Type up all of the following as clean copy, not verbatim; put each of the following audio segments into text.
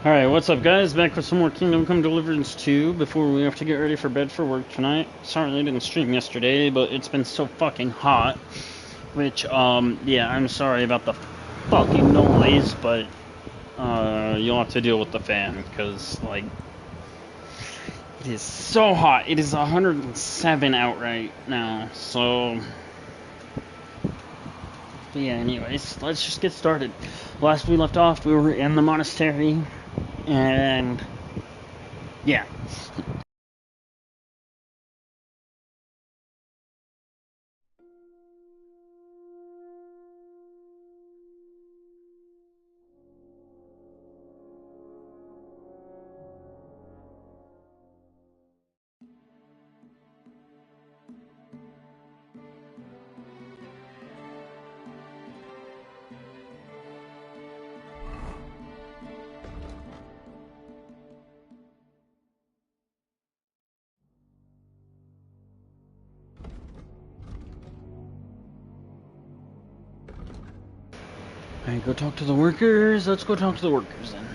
Alright, what's up guys? Back with some more Kingdom Come Deliverance 2 before we have to get ready for bed for work tonight. Sorry I didn't stream yesterday, but it's been so fucking hot. Which, yeah, I'm sorry about the fucking noise, but, you'll have to deal with the fan, because, like, it is so hot. It is 107 out right now, so... But yeah, anyways, let's just get started. Last we left off, we were in the monastery, and... yeah. Alright, go talk to the workers. Let's go talk to the workers then.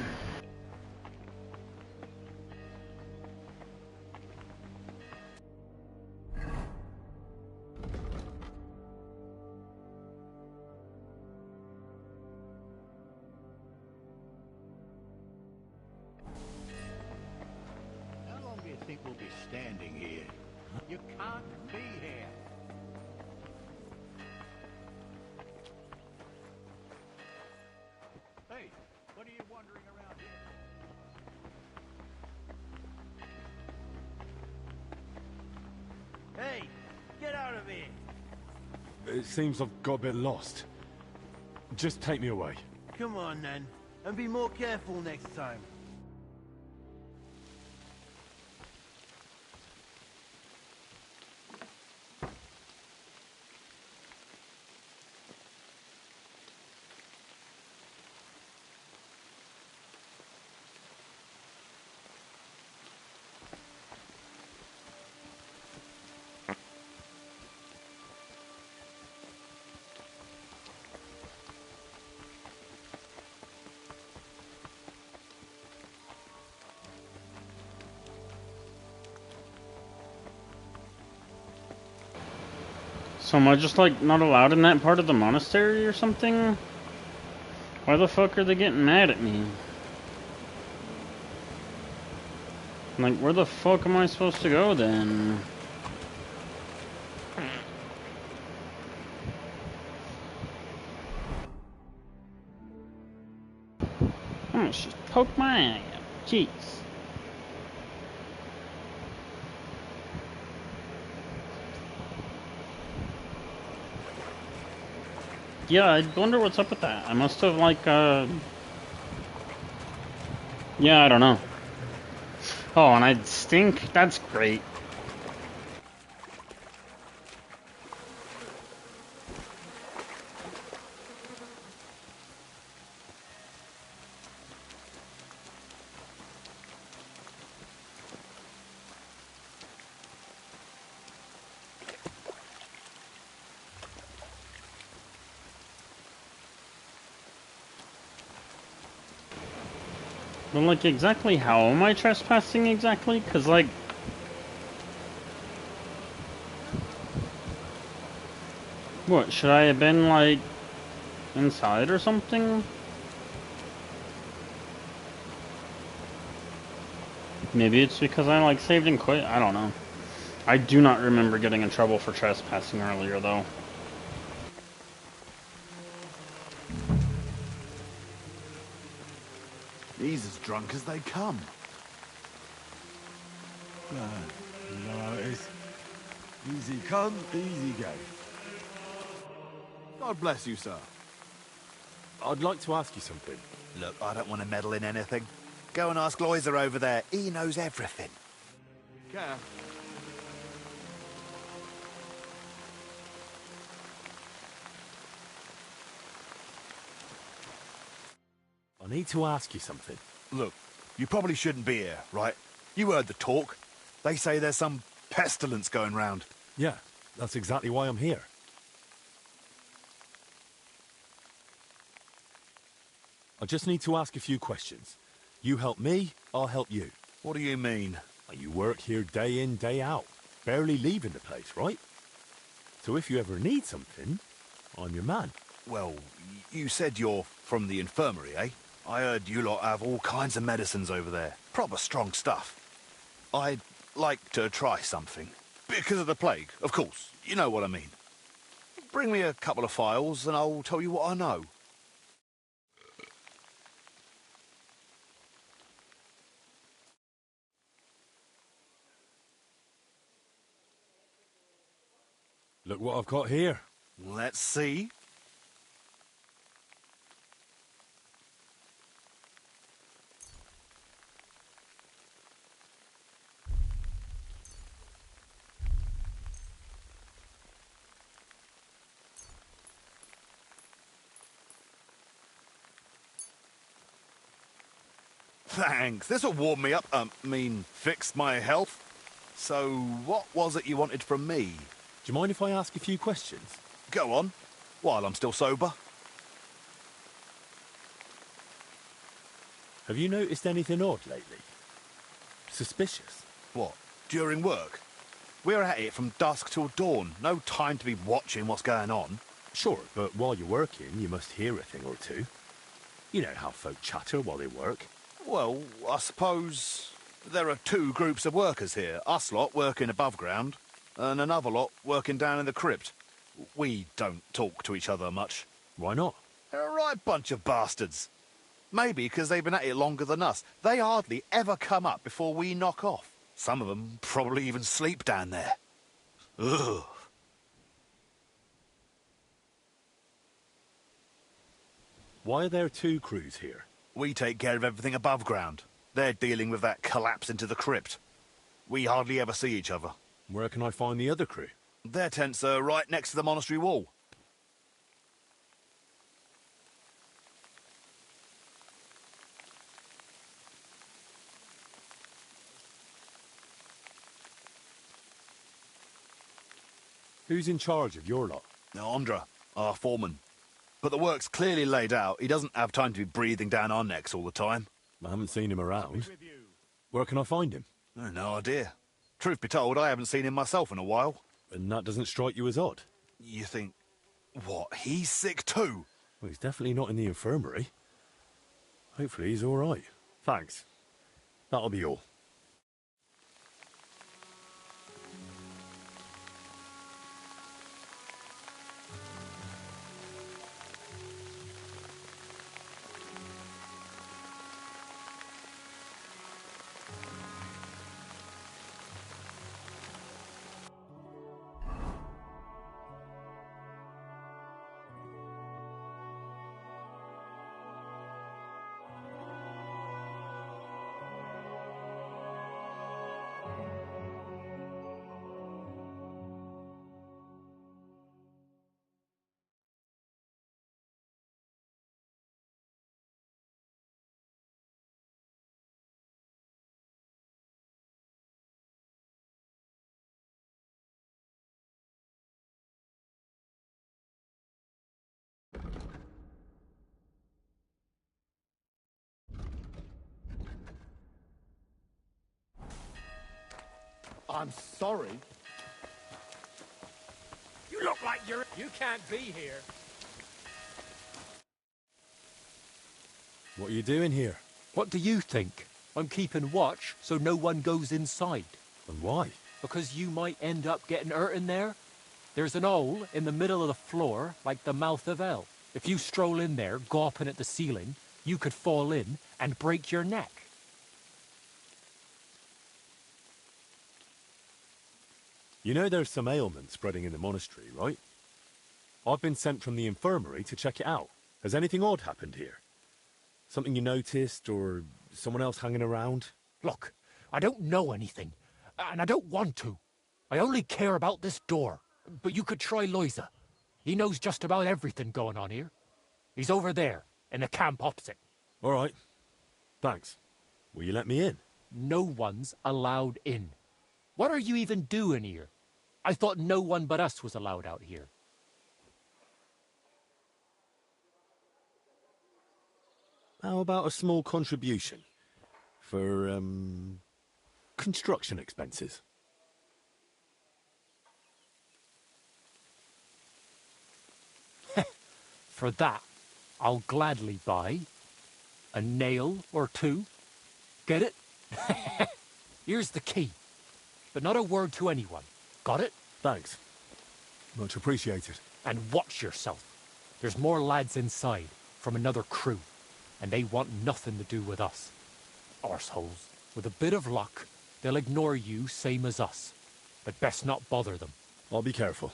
How long do you think we'll be standing here? You can't be here. Hey, what are you wandering around here? Hey, get out of here! It seems I've got a bit lost. Just take me away. Come on, then, and be more careful next time. So am I just, like, not allowed in that part of the monastery or something? Why the fuck are they getting mad at me? Like, where the fuck am I supposed to go then? I almost just poked my eye out. Jeez. Yeah, I wonder what's up with that. I must have, like, yeah, I don't know. Oh, and I stink? That's great. But, like, exactly how am I trespassing exactly? Because, like... what, should I have been, like, inside or something? Maybe it's because I, like, saved and quit? I don't know. I do not remember getting in trouble for trespassing earlier, though. He's as drunk as they come. You know how it is. Easy come, easy go. God bless you, sir. I'd like to ask you something. Look, I don't want to meddle in anything. Go and ask Loiser over there. He knows everything. Care. I need to ask you something. Look, you probably shouldn't be here, right? You heard the talk. They say there's some pestilence going round. Yeah, that's exactly why I'm here. I just need to ask a few questions. You help me, I'll help you. What do you mean? You work here day in, day out, barely leaving the place, right? So if you ever need something, I'm your man. Well, you said you're from the infirmary, eh? I heard you lot have all kinds of medicines over there. Proper strong stuff. I'd like to try something. Because of the plague, of course. You know what I mean. Bring me a couple of files and I'll tell you what I know. Look what I've got here. Let's see. Thanks. This'll warm me up. Fix my health. So, what was it you wanted from me? Do you mind if I ask a few questions? Go on, while I'm still sober. Have you noticed anything odd lately? Suspicious? What, during work? We're at it from dusk till dawn. No time to be watching what's going on. Sure, but while you're working, you must hear a thing or two. You know how folk chatter while they work. Well, I suppose there are two groups of workers here. Us lot working above ground, and another lot working down in the crypt. We don't talk to each other much. Why not? They're a right bunch of bastards. Maybe because they've been at it longer than us. They hardly ever come up before we knock off. Some of them probably even sleep down there. Ugh. Why are there two crews here? We take care of everything above ground. They're dealing with that collapse into the crypt. We hardly ever see each other. Where can I find the other crew? Their tents are right next to the monastery wall. Who's in charge of your lot? Andra, our foreman. But the work's clearly laid out. He doesn't have time to be breathing down our necks all the time. I haven't seen him around. Where can I find him? No idea. Truth be told, I haven't seen him myself in a while. And that doesn't strike you as odd? You think, what, he's sick too? Well, he's definitely not in the infirmary. Hopefully he's all right. Thanks. That'll be all. I'm sorry. You look like you can't be here. What are you doing here? What do you think? I'm keeping watch so no one goes inside. And why? Because you might end up getting hurt in there. There's an hole in the middle of the floor, like the mouth of hell. If you stroll in there, gawping at the ceiling, you could fall in and break your neck. You know there's some ailment spreading in the monastery, right? I've been sent from the infirmary to check it out. Has anything odd happened here? Something you noticed, or someone else hanging around? Look, I don't know anything, and I don't want to. I only care about this door. But you could try Loiza. He knows just about everything going on here. He's over there, in the camp opposite. All right. Thanks. Will you let me in? No one's allowed in. What are you even doing here? I thought no one but us was allowed out here. How about a small contribution? For, construction expenses. For that, I'll gladly buy a nail or two. Get it? Here's the key. But not a word to anyone. Got it? Thanks. Much appreciated. And watch yourself. There's more lads inside, from another crew, and they want nothing to do with us. Arseholes. With a bit of luck, they'll ignore you same as us. But best not bother them. I'll be careful.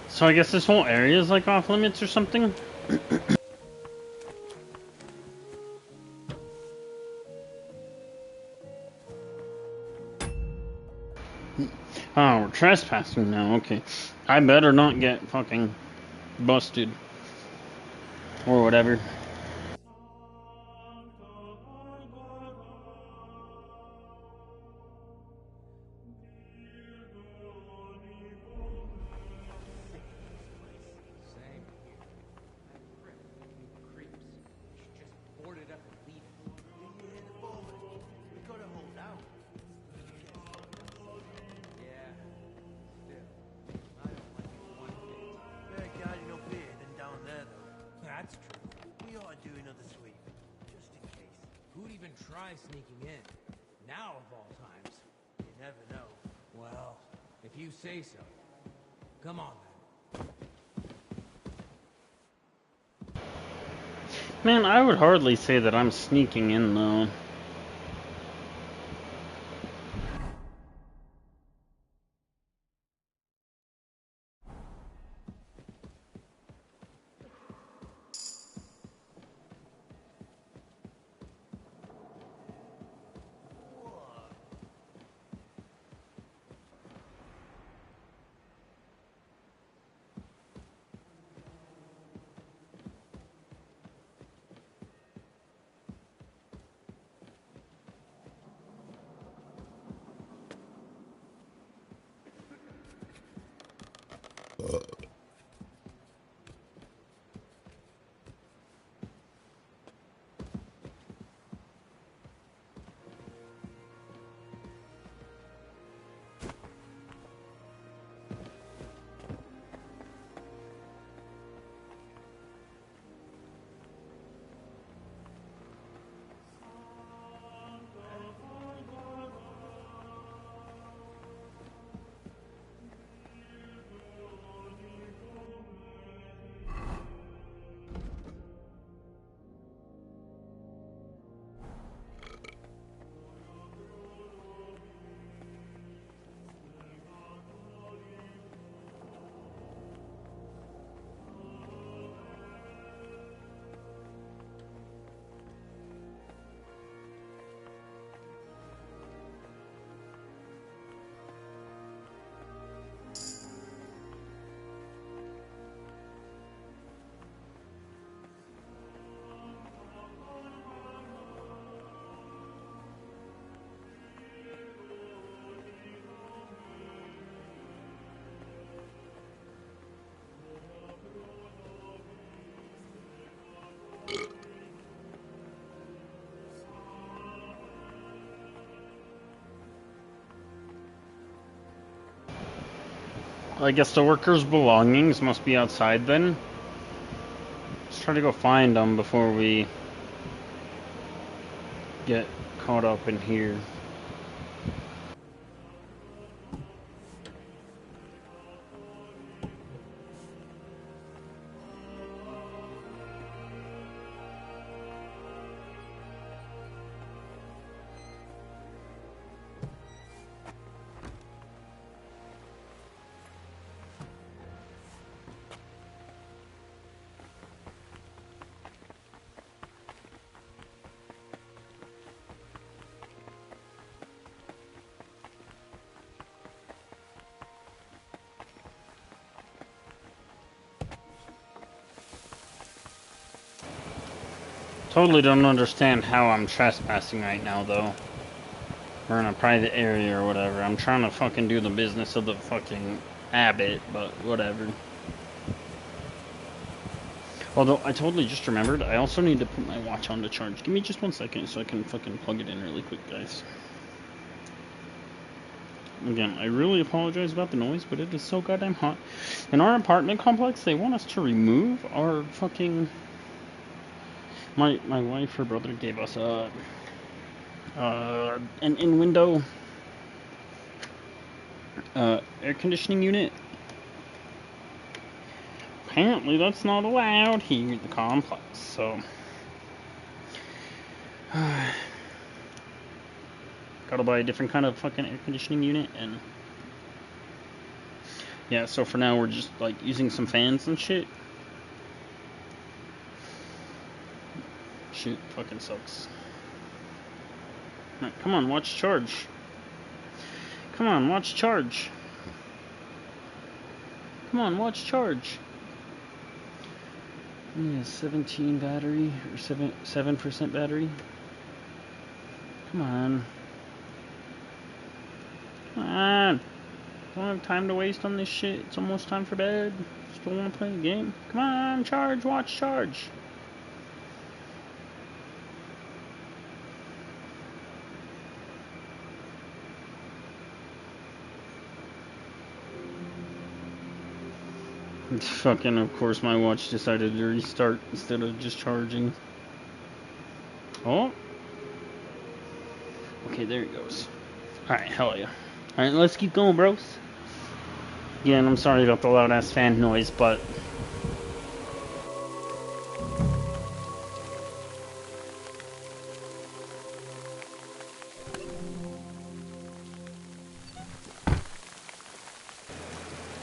So I guess this whole area is like off limits or something? Oh, we're trespassing now, okay. I better not get fucking busted. Or whatever. Sneaking in. Now of all times. You never know. Well, if you say so. Come on, then. Man, I would hardly say that I'm sneaking in, though. I guess the workers' belongings must be outside then. Let's try to go find them before we get caught up in here. Totally don't understand how I'm trespassing right now, though. We're in a private area or whatever. I'm trying to fucking do the business of the fucking abbot, but whatever. Although, I totally just remembered, I also need to put my watch on to charge. Give me just 1 second so I can fucking plug it in really quick, guys. Again, I really apologize about the noise, but it is so goddamn hot. In our apartment complex, they want us to remove our fucking... My wife, her brother gave us an in-window air conditioning unit. Apparently that's not allowed here at the complex, so... Gotta buy a different kind of fucking air conditioning unit, and... Yeah, so for now we're just, like, using some fans and shit. Shit, fucking sucks. Right, come on, watch charge. Come on, watch charge. Come on, watch charge. Yeah, 17 battery, or 7% battery. Come on. Come on. Don't have time to waste on this shit. It's almost time for bed. Still want to play the game? Come on, charge, watch charge. It's fucking, of course, my watch decided to restart instead of just charging. Oh. Okay, there it goes. Alright, hell yeah. Alright, let's keep going, bros. Again, I'm sorry about the loud ass fan noise, but...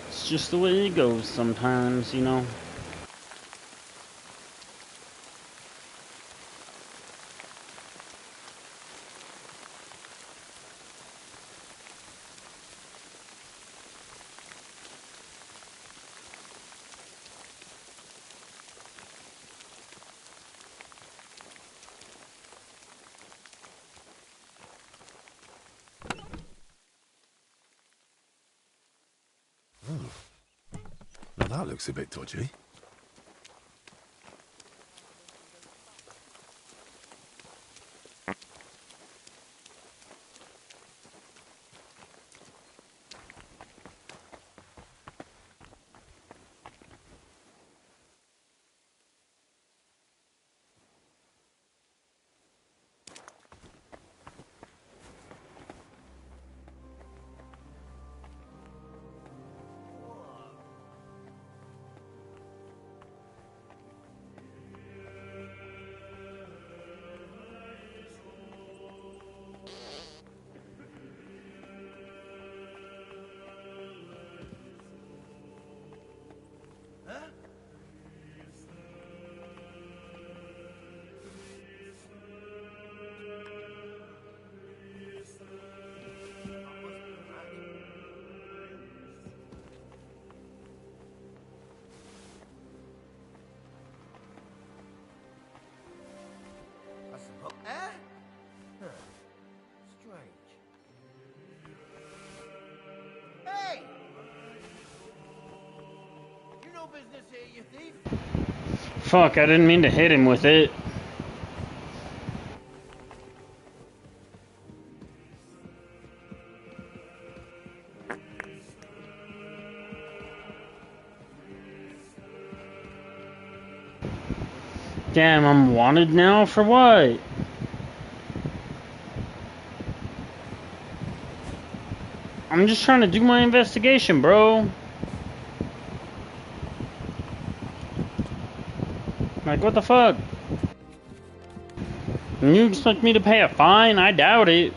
It's just the way it goes sometimes, you know? Now that looks a bit dodgy. Strange. Hey! You no business here, you thief. Fuck, I didn't mean to hit him with it. Damn, I'm wanted now for what? I'm just trying to do my investigation, bro. Like, what the fuck? You expect me to pay a fine? I doubt it.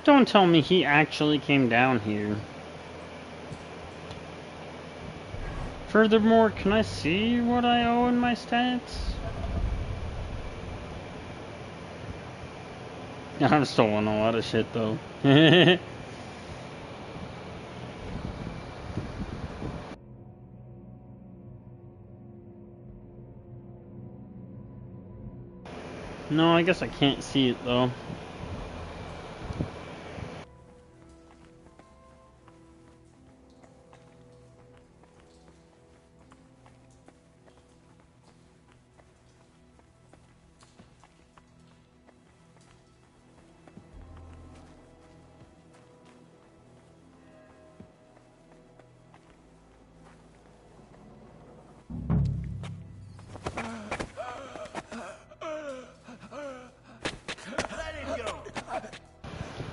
Don't tell me he actually came down here. Furthermore, can I see what I owe in my stats? I've stolen a lot of shit though. No, I guess I can't see it though.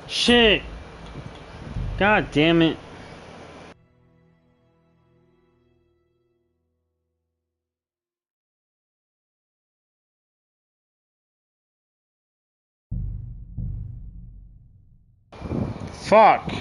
Shit! God damn it. Fuck!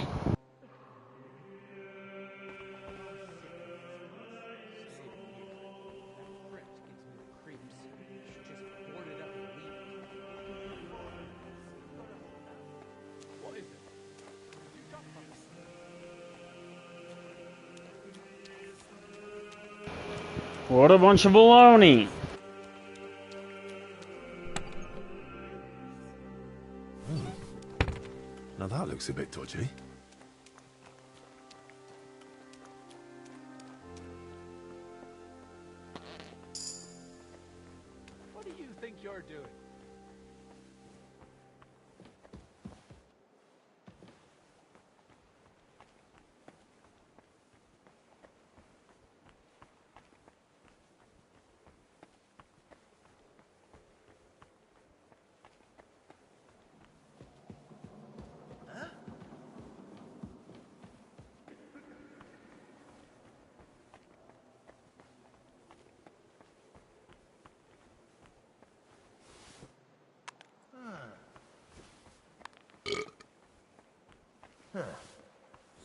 What a bunch of baloney! Now that looks a bit dodgy. What do you think you're doing?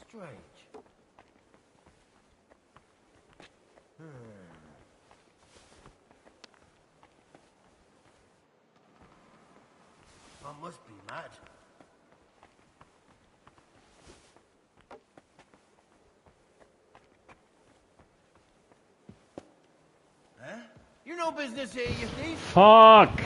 Strange. I must be mad. Huh? You're no business here, you thief. Fuck!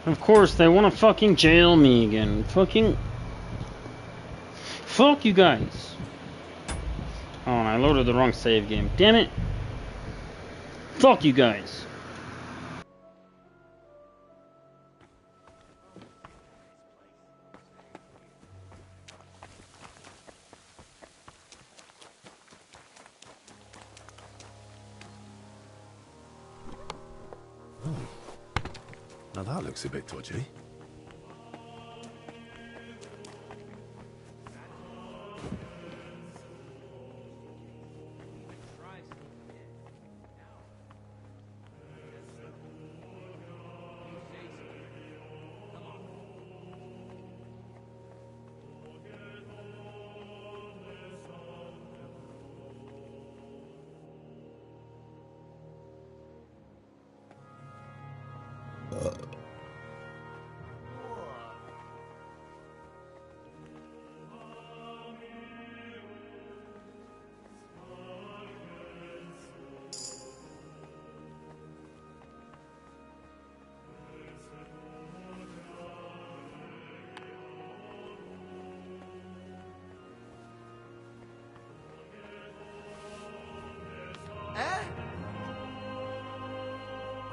Of course, they want to fucking jail me again. Fucking... Fuck you guys. Oh, and I loaded the wrong save game. Damn it. Fuck you guys. Now that looks a bit dodgy.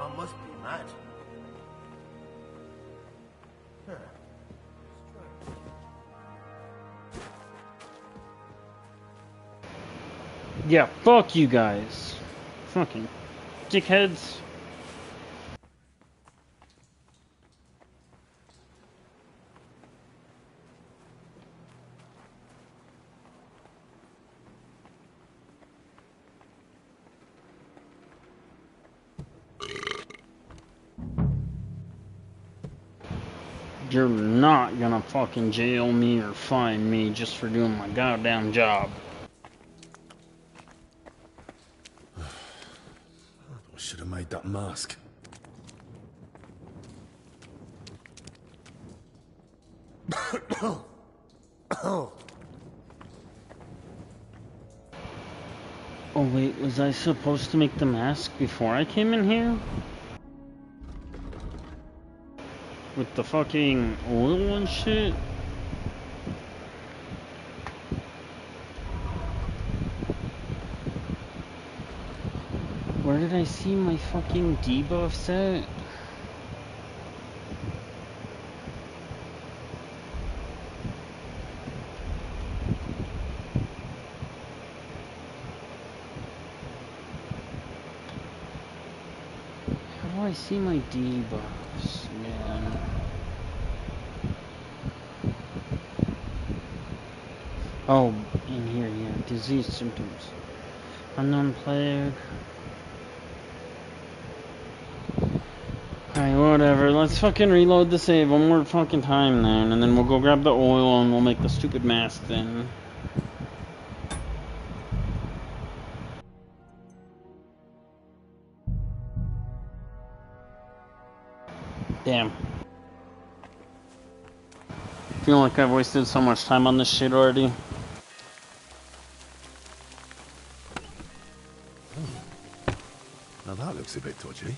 I must be mad. Strange. Yeah, fuck you guys. Fucking dickheads. You're not gonna fucking jail me or fine me just for doing my goddamn job. I should have made that mask. Oh wait, was I supposed to make the mask before I came in here? With the fucking oil and shit? Where did I see my fucking debuff set? How do I see my debuffs, man? Oh, in here, yeah. Disease symptoms. Unknown plague. Alright, whatever. Let's fucking reload the save one more fucking time then, and then we'll go grab the oil and we'll make the stupid mask then. Damn. Feel like I've wasted so much time on this shit already. Now that looks a bit dodgy.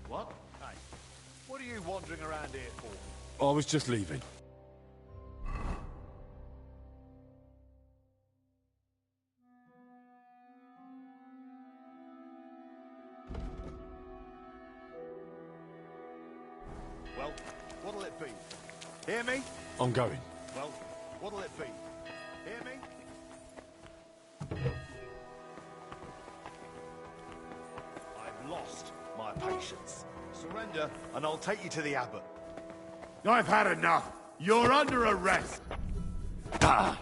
What? Hey, what are you wandering around here for? I was just leaving. Well, what'll it be? Hear me? I'm going. Well, what'll it be? Hear me? I've lost my patience. Surrender, and I'll take you to the abbot. I've had enough. You're under arrest. Ah!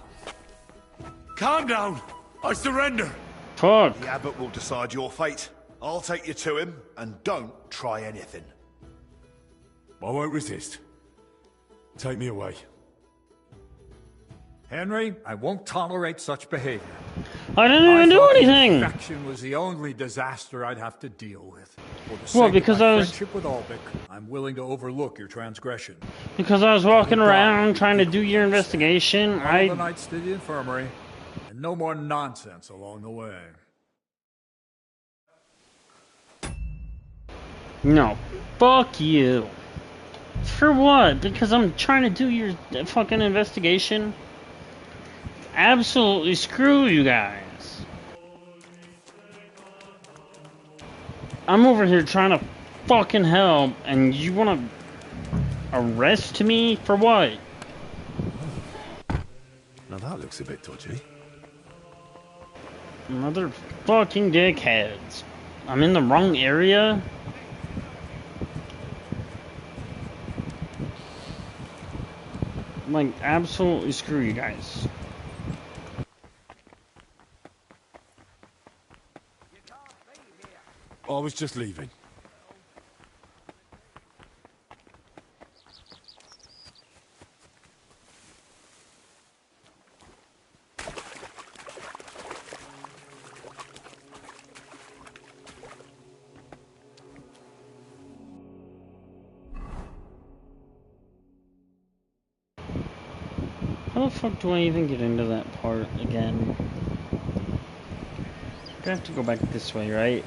Calm down. I surrender. Fuck. The abbot will decide your fate. I'll take you to him, and don't try anything. I won't resist. Take me away. Henry, I won't tolerate such behavior. I didn't even do thought the anything! infection was the only disaster I'd have to deal with. For the Well, sake because of my I was- friendship with Albic, I'm willing to overlook your transgression. Because I was walking around trying to do your investigation, All the nights to the infirmary, and no more nonsense along the way. No. Fuck you. For what? Because I'm trying to do your fucking investigation? Absolutely screw you guys. I'm over here trying to fucking help, and you wanna arrest me for what? Now that looks a bit dodgy. Mother fucking dickheads. I'm in the wrong area? Like, absolutely screw you guys. I was just leaving. How the fuck do I even get into that part again? I have to go back this way, right?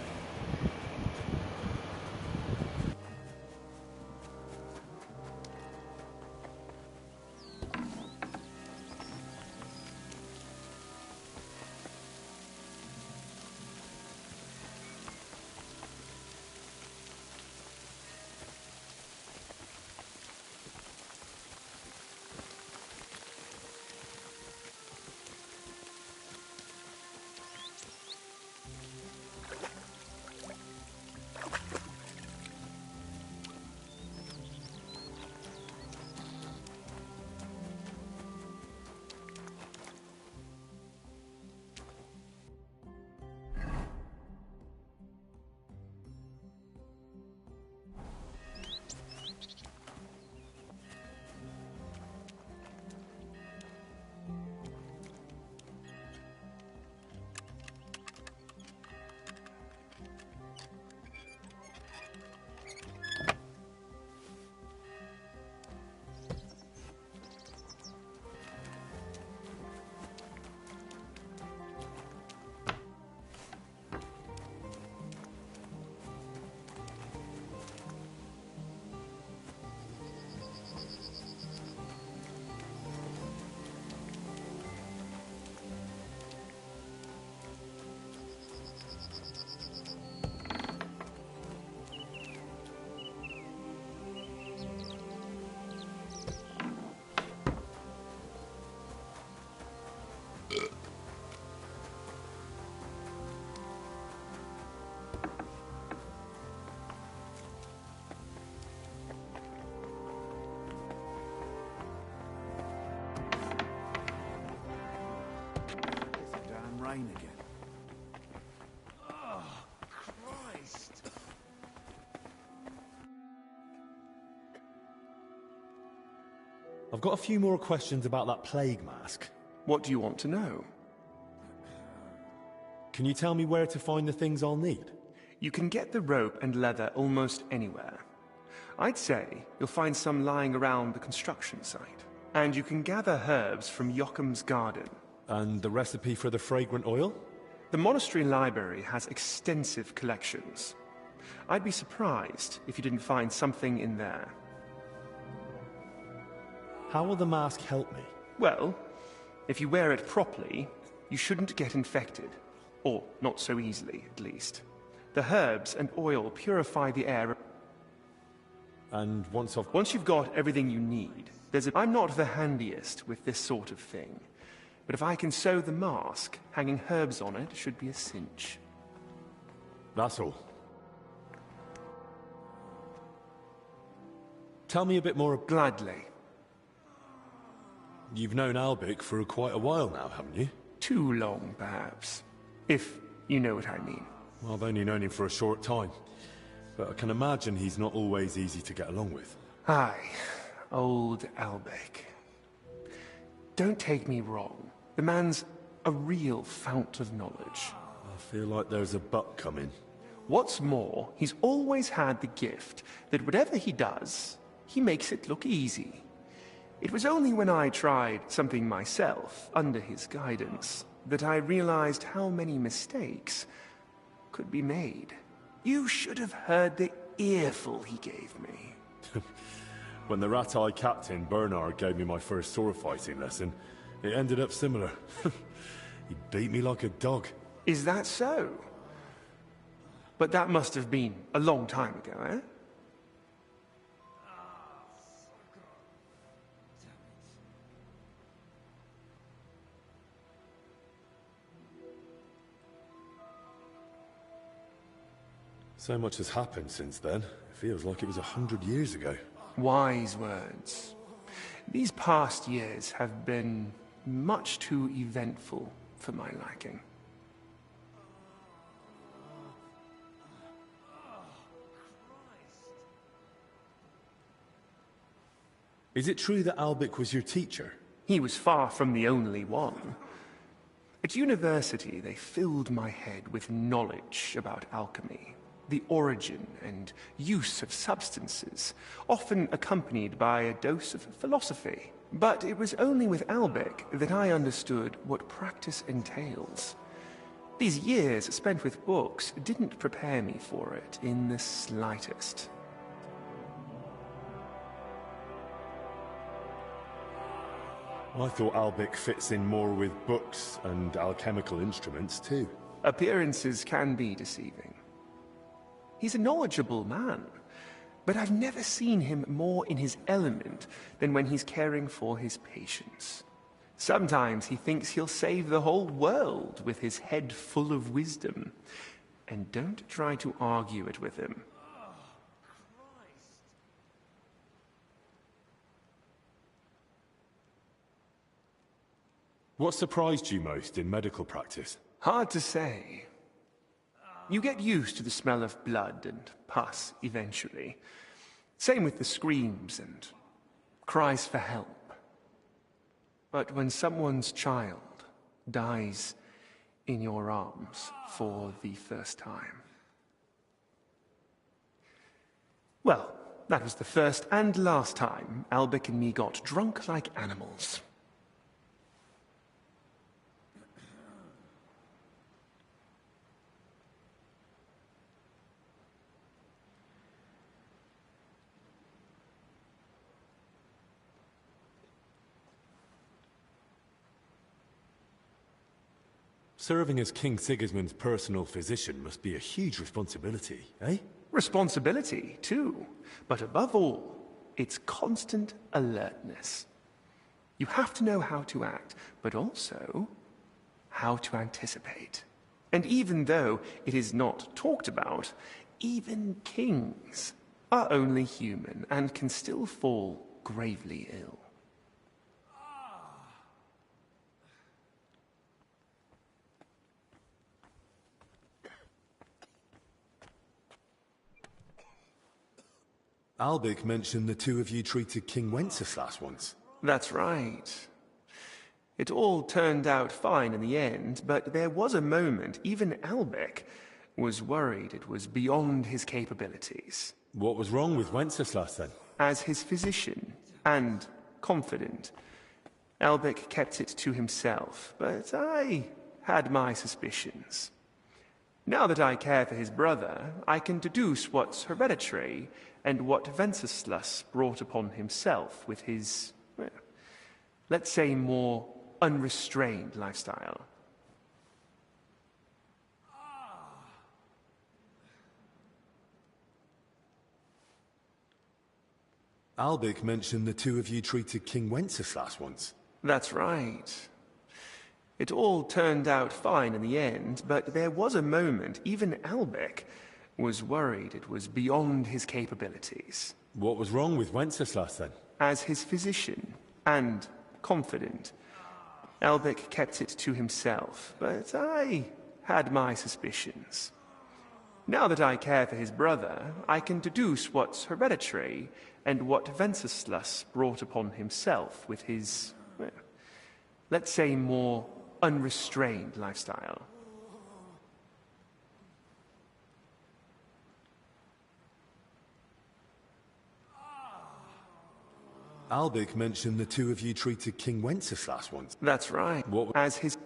It's a damn rain again. I've got a few more questions about that plague mask. What do you want to know? Can you tell me where to find the things I'll need? You can get the rope and leather almost anywhere. I'd say you'll find some lying around the construction site. And you can gather herbs from Yocham's garden. And the recipe for the fragrant oil? The monastery library has extensive collections. I'd be surprised if you didn't find something in there. How will the mask help me? Well, if you wear it properly, you shouldn't get infected. Or not so easily, at least. The herbs and oil purify the air. And once you've got everything you need, I'm not the handiest with this sort of thing. But if I can sew the mask, hanging herbs on it should be a cinch. That's all. Tell me a bit more. Gladly. You've known Albic for quite a while now, haven't you? Too long, perhaps. If you know what I mean. Well, I've only known him for a short time. But I can imagine he's not always easy to get along with. Aye, old Albic. Don't take me wrong. The man's a real fount of knowledge. I feel like there's a but coming. What's more, he's always had the gift that whatever he does, he makes it look easy. It was only when I tried something myself, under his guidance, that I realized how many mistakes could be made. You should have heard the earful he gave me. When the rat-eye captain, Bernard, gave me my first sword fighting lesson, it ended up similar. He beat me like a dog. Is that so? But that must have been a long time ago, eh? So much has happened since then. It feels like it was 100 years ago. Wise words. These past years have been much too eventful for my liking. Is it true that Albic was your teacher? He was far from the only one. At university, they filled my head with knowledge about alchemy, the origin and use of substances, often accompanied by a dose of philosophy. But it was only with Albic that I understood what practice entails. These years spent with books didn't prepare me for it in the slightest. I thought Albic fits in more with books and alchemical instruments too. Appearances can be deceiving. He's a knowledgeable man, but I've never seen him more in his element than when he's caring for his patients. Sometimes he thinks he'll save the whole world with his head full of wisdom. And don't try to argue it with him. What surprised you most in medical practice? Hard to say. You get used to the smell of blood and pus eventually. Same with the screams and cries for help. But when someone's child dies in your arms for the first time... Well, that was the first and last time Albic and me got drunk like animals. Serving as King Sigismund's personal physician must be a huge responsibility, eh? Responsibility, too. But above all, it's constant alertness. You have to know how to act, but also how to anticipate. And even though it is not talked about, even kings are only human and can still fall gravely ill. Albic mentioned the two of you treated King Wenceslas once. That's right. It all turned out fine in the end, but there was a moment even Albic was worried it was beyond his capabilities. What was wrong with Wenceslas then? As his physician and confidant, Albic kept it to himself, but I had my suspicions. Now that I care for his brother, I can deduce what's hereditary and what Wenceslas brought upon himself with his, well, let's say, more unrestrained lifestyle. Albic mentioned the two of you treated King Wenceslas once. That's right. It all turned out fine in the end, but there was a moment even Albic was worried it was beyond his capabilities. What was wrong with Wenceslas then? As his physician and confidant, Albic kept it to himself, but I had my suspicions. Now that I care for his brother, I can deduce what's hereditary and what Wenceslas brought upon himself with his, well, let's say, more unrestrained lifestyle. Albic mentioned the two of you treated King Wenceslas once. That's right. What? As his...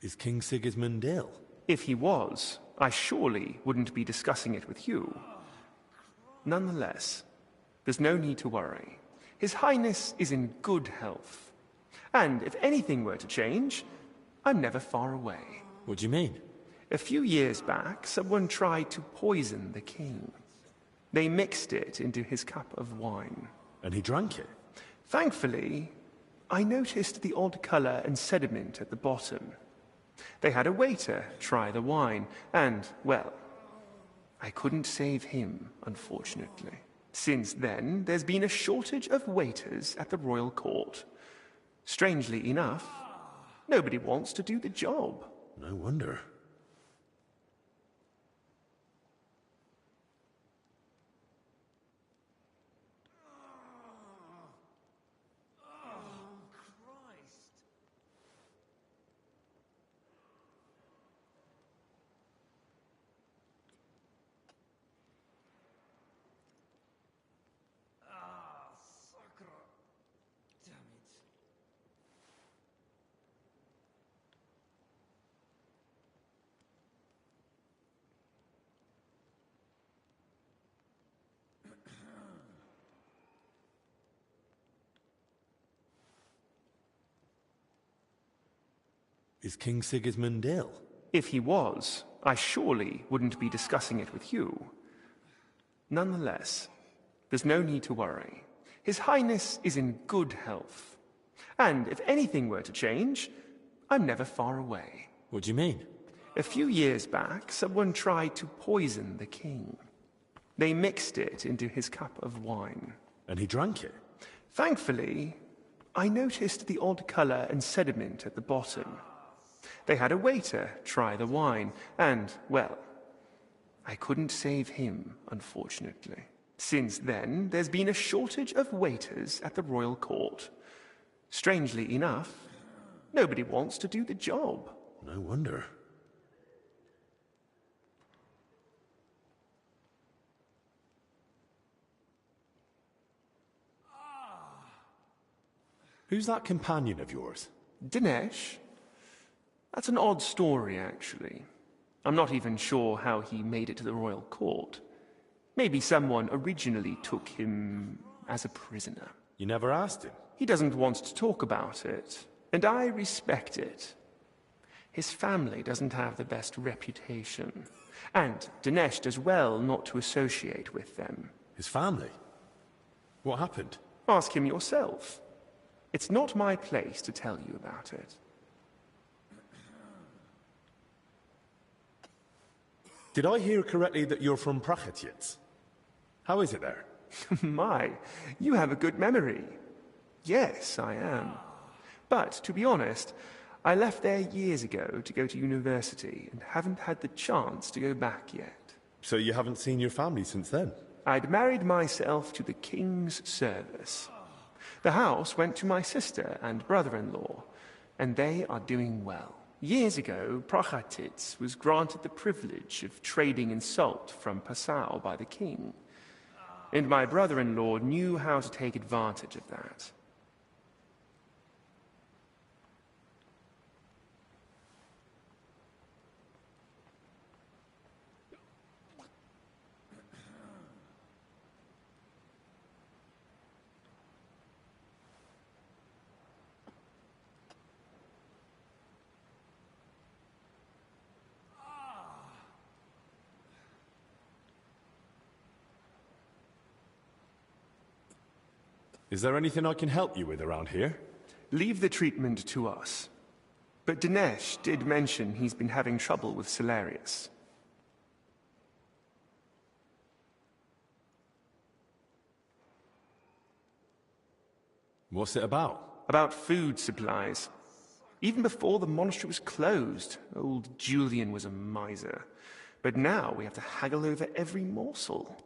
Is King Sigismund ill? If he was, I surely wouldn't be discussing it with you. Nonetheless, there's no need to worry. His Highness is in good health. And if anything were to change, I'm never far away. What do you mean? A few years back, someone tried to poison the king. They mixed it into his cup of wine. And he drank it? Thankfully, I noticed the odd color and sediment at the bottom. They had a waiter try the wine, and, well, I couldn't save him, unfortunately. Since then, there's been a shortage of waiters at the royal court. Strangely enough, nobody wants to do the job. No wonder. Is King Sigismund ill? If he was, I surely wouldn't be discussing it with you. Nonetheless, there's no need to worry. His Highness is in good health. And if anything were to change, I'm never far away. What do you mean? A few years back, someone tried to poison the king. They mixed it into his cup of wine. And he drank it? Thankfully, I noticed the odd color and sediment at the bottom. They had a waiter try the wine, and, well, I couldn't save him, unfortunately. Since then, there's been a shortage of waiters at the royal court. Strangely enough, nobody wants to do the job. No wonder. Who's that companion of yours? Dinesh? That's an odd story, actually. I'm not even sure how he made it to the royal court. Maybe someone originally took him as a prisoner. You never asked him? He doesn't want to talk about it, and I respect it. His family doesn't have the best reputation, and Dinesh does well not to associate with them. His family? What happened? Ask him yourself. It's not my place to tell you about it. Did I hear correctly that you're from Prachetiets? How is it there? My, you have a good memory. Yes, I am. But, to be honest, I left there years ago to go to university and haven't had the chance to go back yet. So you haven't seen your family since then? I'd married myself to the king's service. The house went to my sister and brother-in-law, and they are doing well. Years ago, Prachatitz was granted the privilege of trading in salt from Passau by the king. And my brother-in-law knew how to take advantage of that. Is there anything I can help you with around here? Leave the treatment to us. But Dinesh did mention he's been having trouble with Solarius. What's it about? About food supplies. Even before the monastery was closed, old Julian was a miser. But now we have to haggle over every morsel.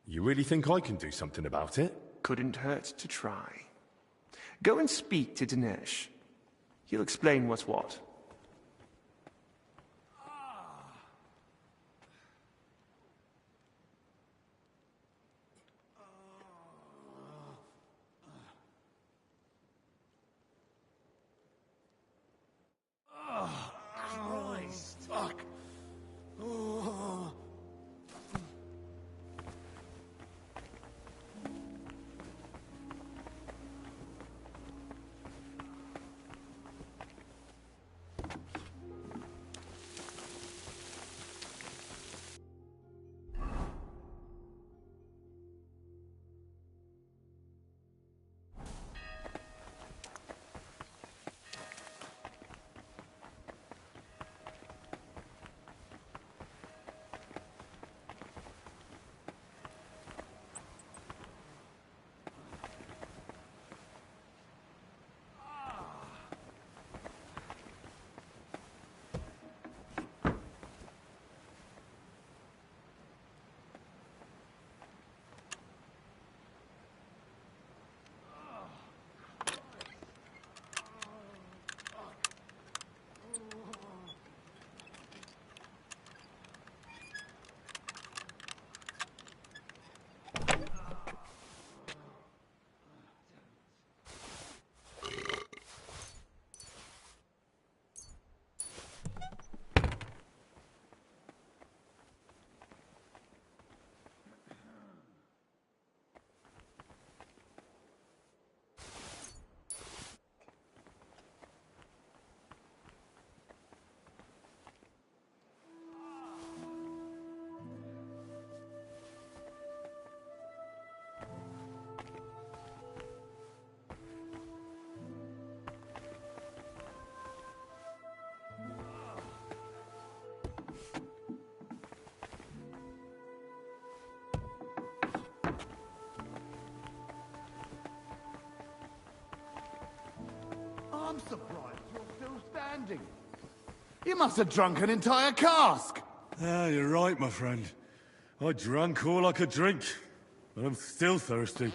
You really think I can do something about it? Couldn't hurt to try. Go and speak to Dinesh. He'll explain what's what. I'm surprised you're still standing. You must have drunk an entire cask. Ah, you're right, my friend. I drank all I could drink, but I'm still thirsty.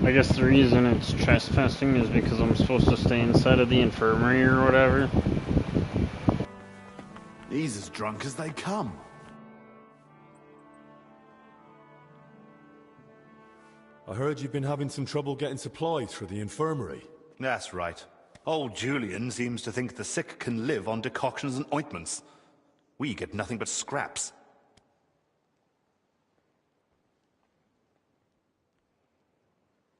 I guess the reason it's trespassing is because I'm supposed to stay inside of the infirmary or whatever. He's as drunk as they come. I heard you've been having some trouble getting supplies for the infirmary. That's right. Old Julian seems to think the sick can live on decoctions and ointments. We get nothing but scraps.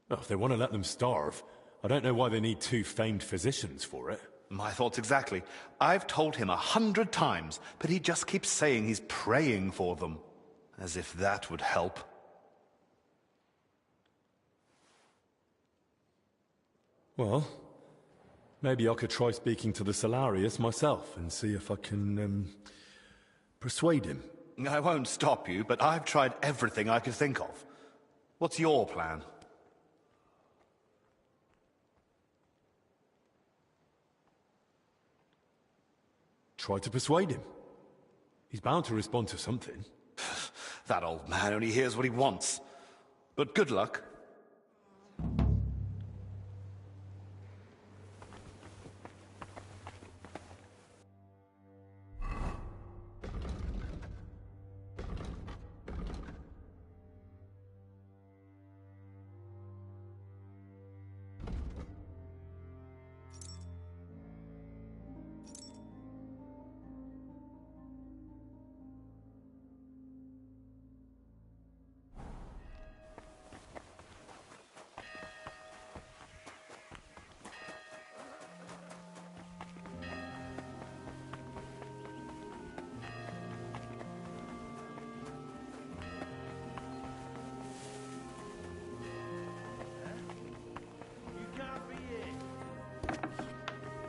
Well, if they want to let them starve, I don't know why they need two famed physicians for it. My thoughts exactly. I've told him 100 times, but he just keeps saying he's praying for them. As if that would help. Well, maybe I could try speaking to the Solarius myself and see if I can, persuade him. I won't stop you, but I've tried everything I could think of. What's your plan? Try to persuade him. He's bound to respond to something. That old man only hears what he wants. But good luck.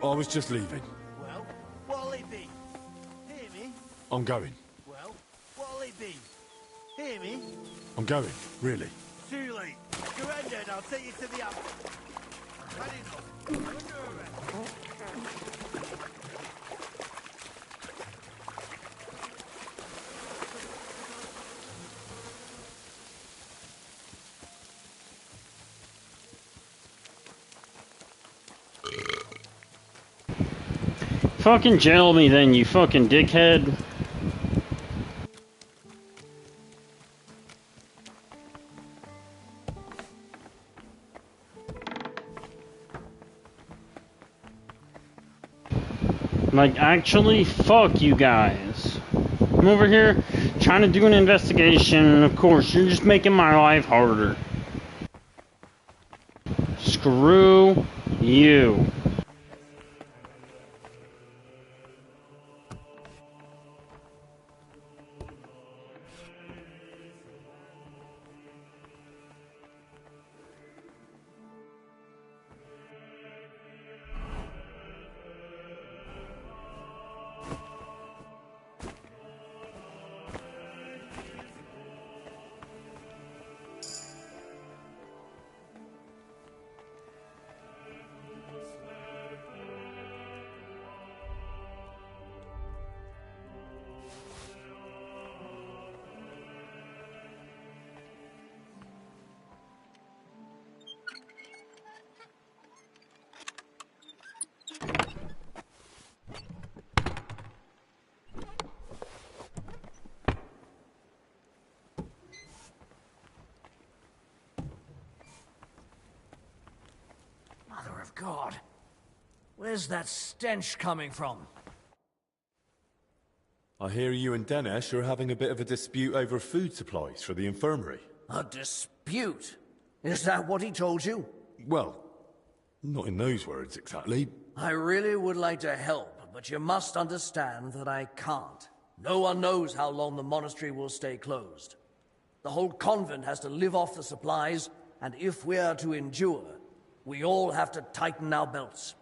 I was just leaving. Well, what'll it be? Hear me? I'm going. Well, what'll it be? Hear me? I'm going, really. Too late. Surrender and I'll take you to the apple. Heading up. Under arrest. Fucking jail me then, you fucking dickhead. Like, actually, fuck you guys. I'm over here trying to do an investigation, and of course, you're just making my life harder. Screw you. of God. Where's that stench coming from? I hear you and Dinesh are having a bit of a dispute over food supplies for the infirmary. A dispute? Is that what he told you? Well, not in those words exactly. I really would like to help, but you must understand that I can't. No one knows how long the monastery will stay closed. The whole convent has to live off the supplies, and if we are to endure, we all have to tighten our belts.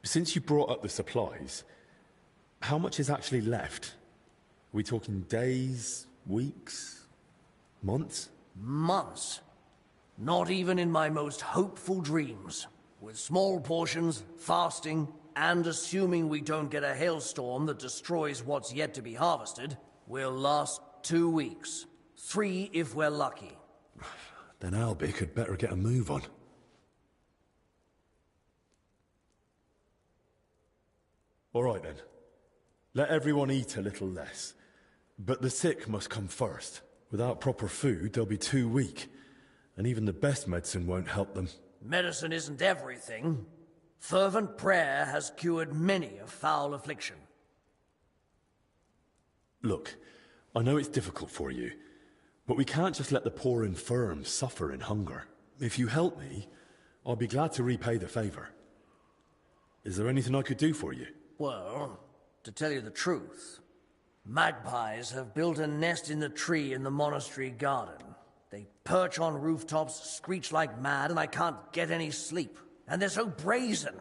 Since you brought up the supplies, how much is actually left? Are we talking days, weeks, months? Months. Not even in my most hopeful dreams. With small portions, fasting, and assuming we don't get a hailstorm that destroys what's yet to be harvested, we'll last 2 weeks. 3 if we're lucky. Then Albic had better get a move on. All right then. Let everyone eat a little less. But the sick must come first. Without proper food, they'll be too weak. And even the best medicine won't help them. Medicine isn't everything. Fervent prayer has cured many a foul affliction. Look, I know it's difficult for you, but we can't just let the poor infirm suffer in hunger. If you help me, I'll be glad to repay the favor. Is there anything I could do for you? Well, to tell you the truth, magpies have built a nest in the tree in the monastery garden. They perch on rooftops, screech like mad, and I can't get any sleep. And they're so brazen.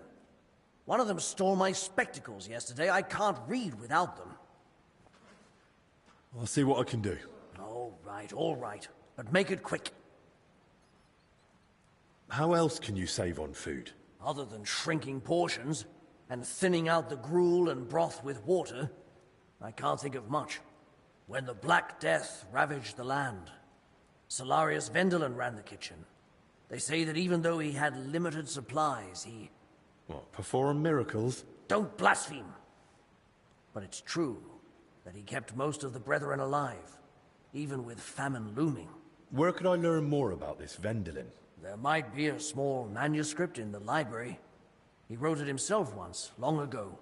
One of them stole my spectacles yesterday. I can't read without them. I'll see what I can do. All right. But make it quick. How else can you save on food? Other than shrinking portions and thinning out the gruel and broth with water, I can't think of much. When the Black Death ravaged the land, Solarius Vendelin ran the kitchen. They say that even though he had limited supplies, he... What, perform miracles? Don't blaspheme! But it's true that he kept most of the brethren alive, even with famine looming. Where could I learn more about this Vendelin? There might be a small manuscript in the library. He wrote it himself once, long ago.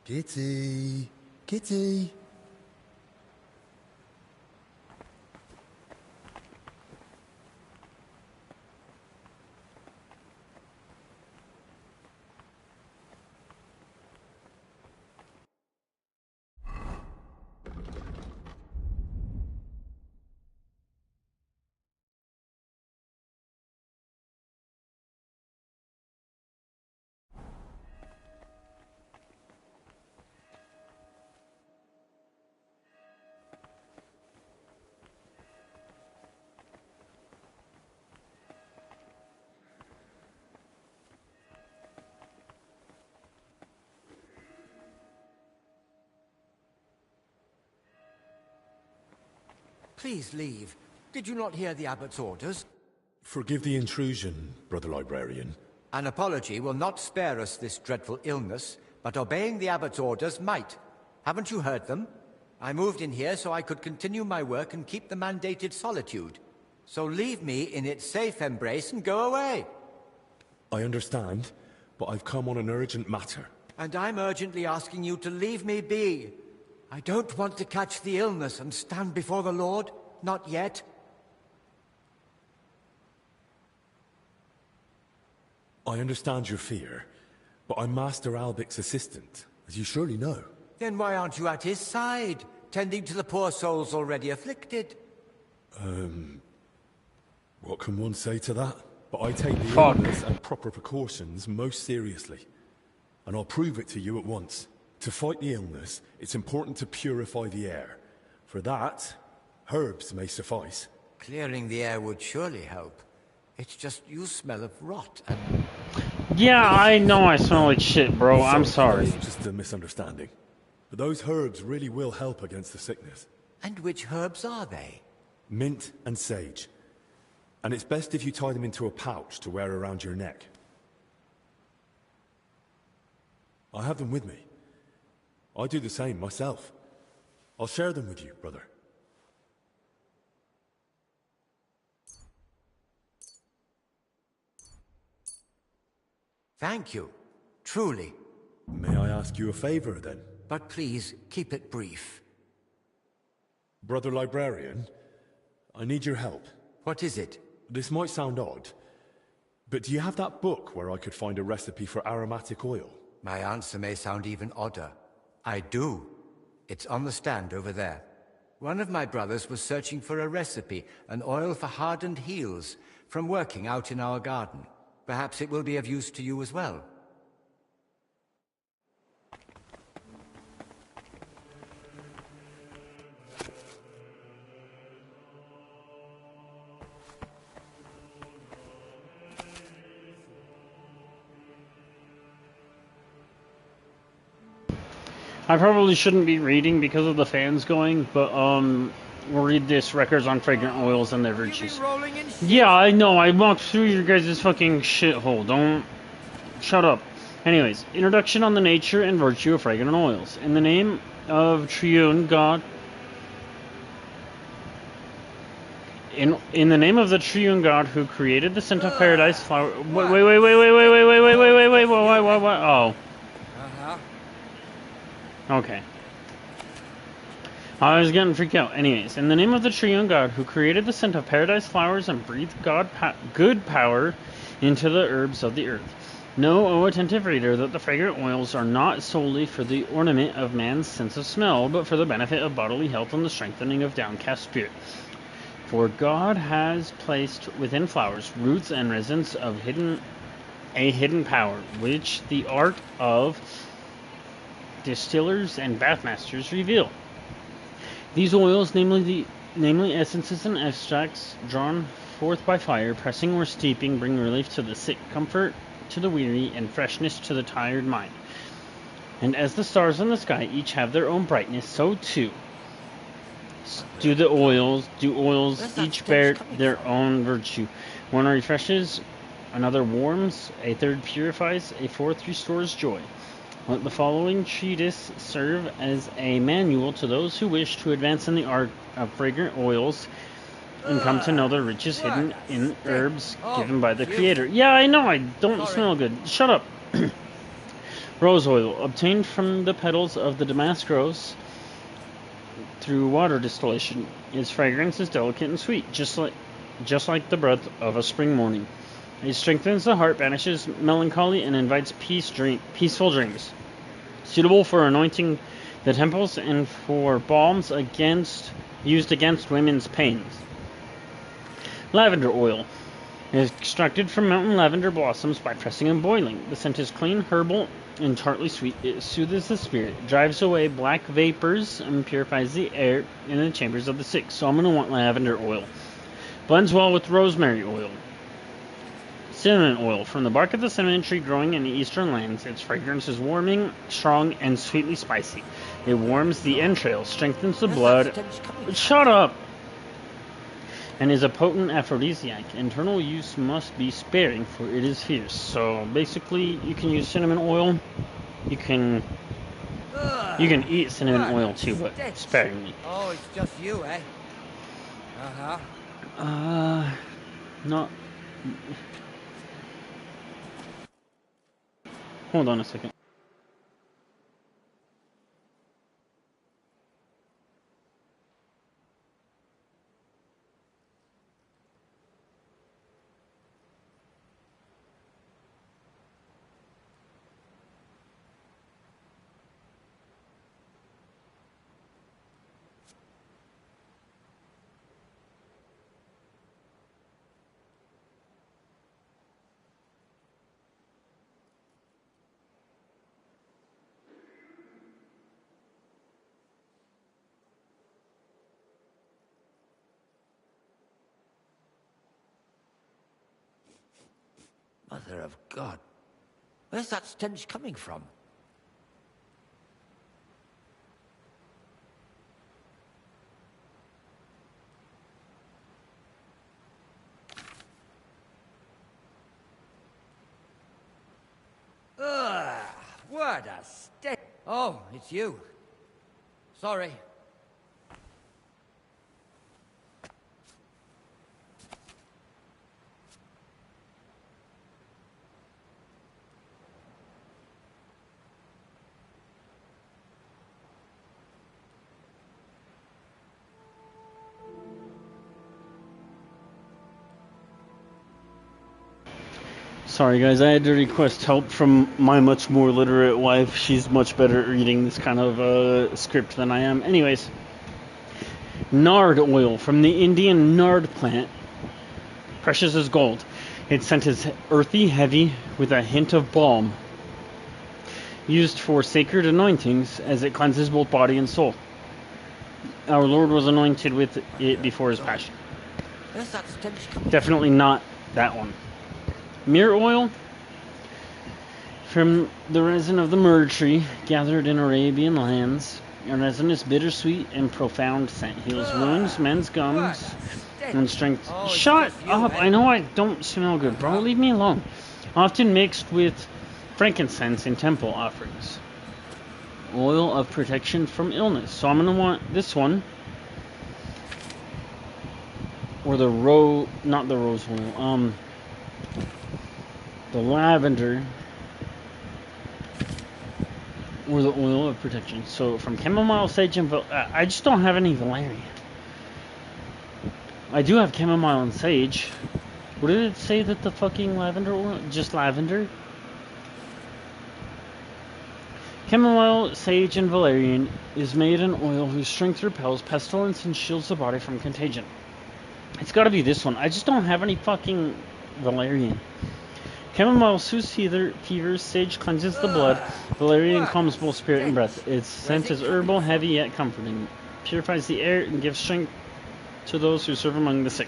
Kitty! Kitty! Please leave. Did you not hear the abbot's orders? Forgive the intrusion, brother librarian. An apology will not spare us this dreadful illness, but obeying the abbot's orders might. Haven't you heard them? I moved in here so I could continue my work and keep the mandated solitude. So leave me in its safe embrace and go away. I understand, but I've come on an urgent matter. And I'm urgently asking you to leave me be. I don't want to catch the illness and stand before the Lord. Not yet. I understand your fear, but I'm Master Albic's assistant, as you surely know. Then why aren't you at his side, tending to the poor souls already afflicted? What can one say to that? But I take the illness and proper precautions most seriously. And I'll prove it to you at once. To fight the illness, it's important to purify the air. For that, herbs may suffice. Clearing the air would surely help. It's just you smell of rot and... Yeah, I know I smell like shit, bro. I'm sorry. It's just a misunderstanding. But those herbs really will help against the sickness. And which herbs are they? Mint and sage. And it's best if you tie them into a pouch to wear around your neck. I have them with me. I do the same myself. I'll share them with you, brother. Thank you. Truly. May I ask you a favor, then? But please, keep it brief. Brother Librarian, I need your help. What is it? This might sound odd, but do you have that book where I could find a recipe for aromatic oil? My answer may sound even odder. I do. It's on the stand over there. One of my brothers was searching for a recipe, an oil for hardened heels, from working out in our garden. Perhaps it will be of use to you as well. I probably shouldn't be reading because of the fans going, but we'll read this: records on fragrant oils and their virtues. Yeah, I know. I walked through your guys' fucking shithole. Don't shut up. Anyways, introduction on the nature and virtue of fragrant oils. In the name of Triune God. In the name of the Triune God who created the scent of paradise flower. Wait. Oh. Okay. I was getting freaked out. Anyways, in the name of the Triune God who created the scent of paradise flowers and breathed good power into the herbs of the earth. Know, O attentive reader, that the fragrant oils are not solely for the ornament of man's sense of smell, but for the benefit of bodily health and the strengthening of downcast spirit. For God has placed within flowers roots and resins of a hidden power, which the art of distillers and bathmasters reveal. These oils, namely essences and extracts drawn forth by fire, pressing or steeping, bring relief to the sick, comfort to the weary, and freshness to the tired mind. And as the stars in the sky each have their own brightness, so too do oils each bear their own virtue. One refreshes, another warms, a third purifies, a fourth restores joy. Let the following treatise serve as a manual to those who wish to advance in the art of fragrant oils and come to know the riches hidden in herbs given by the Creator. Yeah, I know, I don't smell good. Shut up. Rose oil, obtained from the petals of the damask rose through water distillation. Its fragrance is delicate and sweet, just like the breath of a spring morning. It strengthens the heart, banishes melancholy, and invites peaceful dreams. Suitable for anointing the temples and for balms used against women's pains. Lavender oil is extracted from mountain lavender blossoms by pressing and boiling. The scent is clean, herbal, and tartly sweet. It soothes the spirit, drives away black vapors, and purifies the air in the chambers of the sick. So I'm going to want lavender oil. Blends well with rosemary oil. Cinnamon oil. From the bark of the cinnamon tree growing in the eastern lands, its fragrance is warming, strong, and sweetly spicy. It warms the entrails, strengthens the blood. Shut up! and is a potent aphrodisiac. Internal use must be sparing, for it is fierce. So basically, you can use cinnamon oil. You can eat cinnamon oil too, but sparingly. Oh, it's just you, eh? Uh-huh. Not. Hold on a second. Mother of God. Where's that stench coming from? Ugh, what a stench. Oh, it's you. Sorry. Sorry guys, I had to request help from my much more literate wife. She's much better at reading this kind of script than I am. Anyways, nard oil from the Indian nard plant, precious as gold. Its scent is earthy, heavy, with a hint of balm. Used for sacred anointings, as it cleanses both body and soul. Our Lord was anointed with it before his passion. Where's that stench coming Definitely not that one. Myrrh oil from the resin of the myrrh tree, gathered in Arabian lands. A resinous, bittersweet, and profound scent. Heals wounds, mends gums, and strength. Oh, Shut just you, up! eh? I know I don't smell good, bro. Leave me alone. Often mixed with frankincense in temple offerings. Oil of protection from illness. So I'm gonna want this one, or the not the rose oil. The lavender, or the oil of protection. So from chamomile, sage, and I just don't have any valerian. I do have chamomile and sage. What did it say that the fucking lavender oil? Just lavender? Chamomile, sage, and valerian is made in oil whose strength repels pestilence and shields the body from contagion. It's gotta be this one. I just don't have any fucking valerian. Chamomile soothes fevers, sage cleanses the blood, valerian calms both spirit and breath. Its scent is herbal, heavy yet comforting. Purifies the air and gives strength to those who serve among the sick.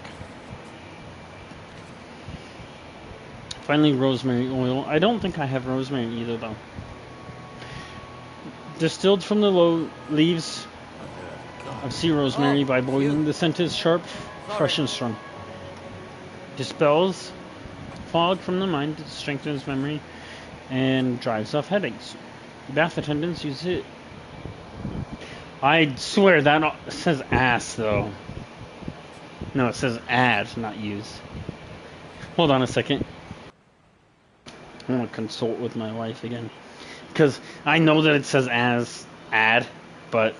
Finally, rosemary oil. I don't think I have rosemary either, though. Distilled from the low leaves of sea rosemary by boiling. The scent is sharp, fresh, and strong. Dispels fog from the mind, strengthens memory, and drives off headaches. Bath attendants use it. I swear that says ass, though. No, it says add, not use. Hold on a second. I want to consult with my wife again. Because I know that it says as add, but...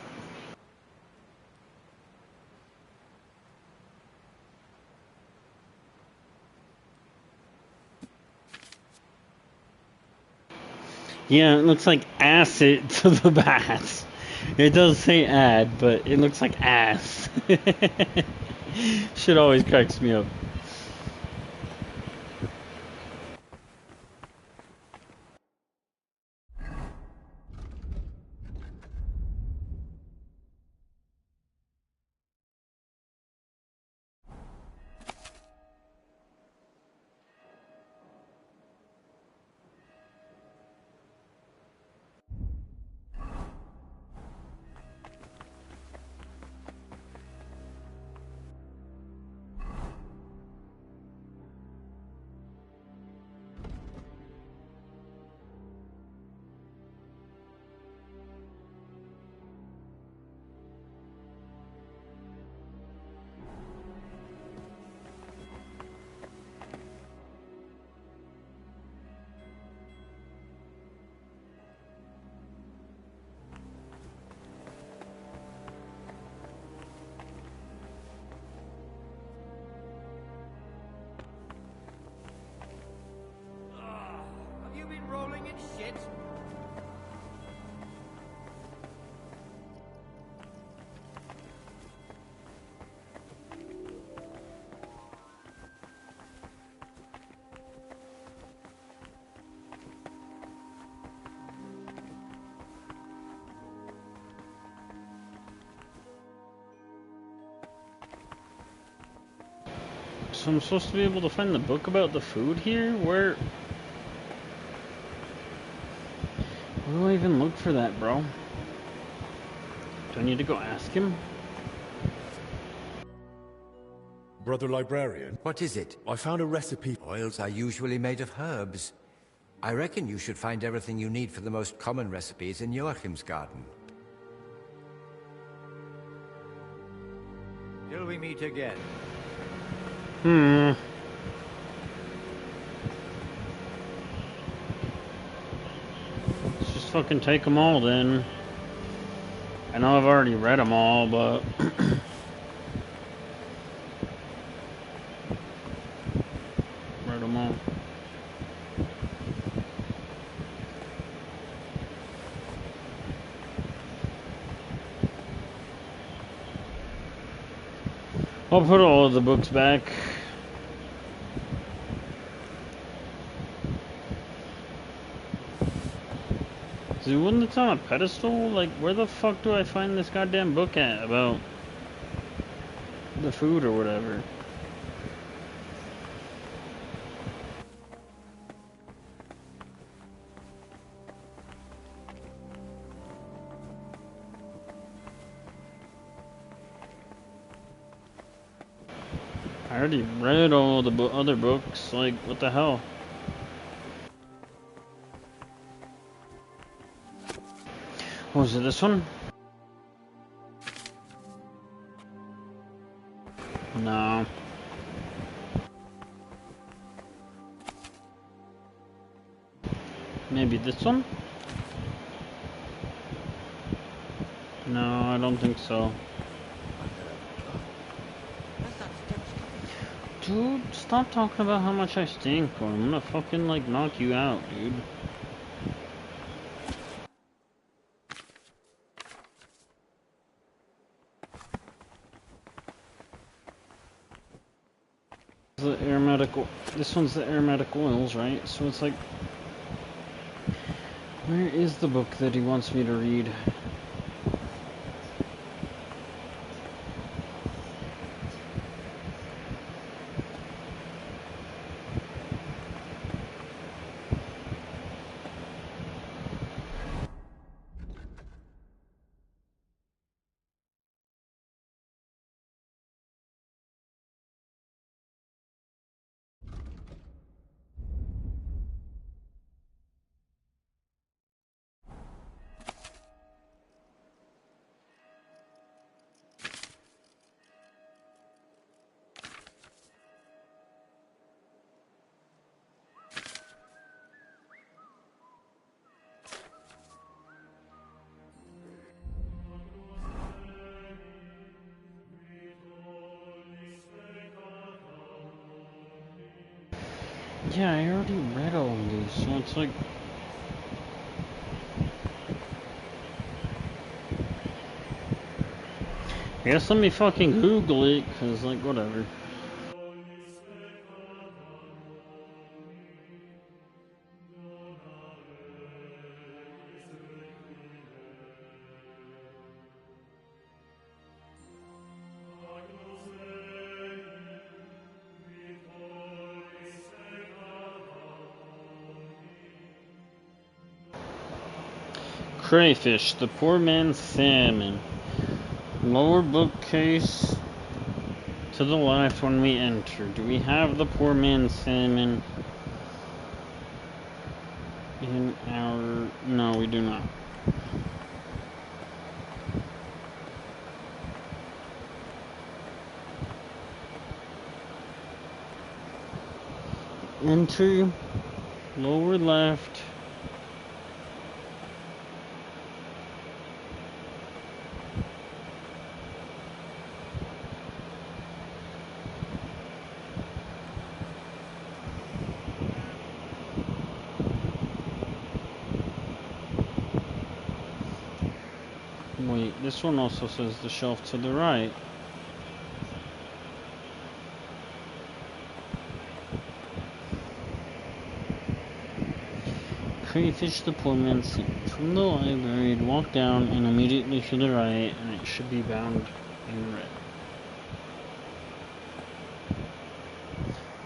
Yeah, it looks like acid to the bats. It does say add, but it looks like ass. Shit always cracks me up. it. So I'm supposed to be able to find the book about the food here? Where do I even look for that, bro? Do I need to go ask him? Brother Librarian, What is it? I found a recipe. Oils are usually made of herbs. I reckon you should find everything you need for the most common recipes in Joachim's garden. Till we meet again. Let's just fucking take them all then. I know I've already read them all, but... read them all. I'll put all of the books back. Dude, when it's on a pedestal, like, where the fuck do I find this goddamn book at about the food or whatever? I already read all the other books, like, what the hell? Was it this one? No. Maybe this one? No, I don't think so. Dude, stop talking about how much I stink, or I'm gonna fucking, like, knock you out, dude. The aromatic, this one's the aromatic oils, right? So it's like, where is the book that he wants me to read? Yeah, I already read all of these, so it's like... I guess let me fucking Google it, cause like, whatever. Crayfish, the poor man's salmon. Lower bookcase to the left when we enter. Do we have the poor man's salmon in our... No, we do not. Enter, lower left. Wait, this one also says the shelf to the right. Crayfish the poor man sent from the library, walk down and immediately to the right, and it should be bound in red.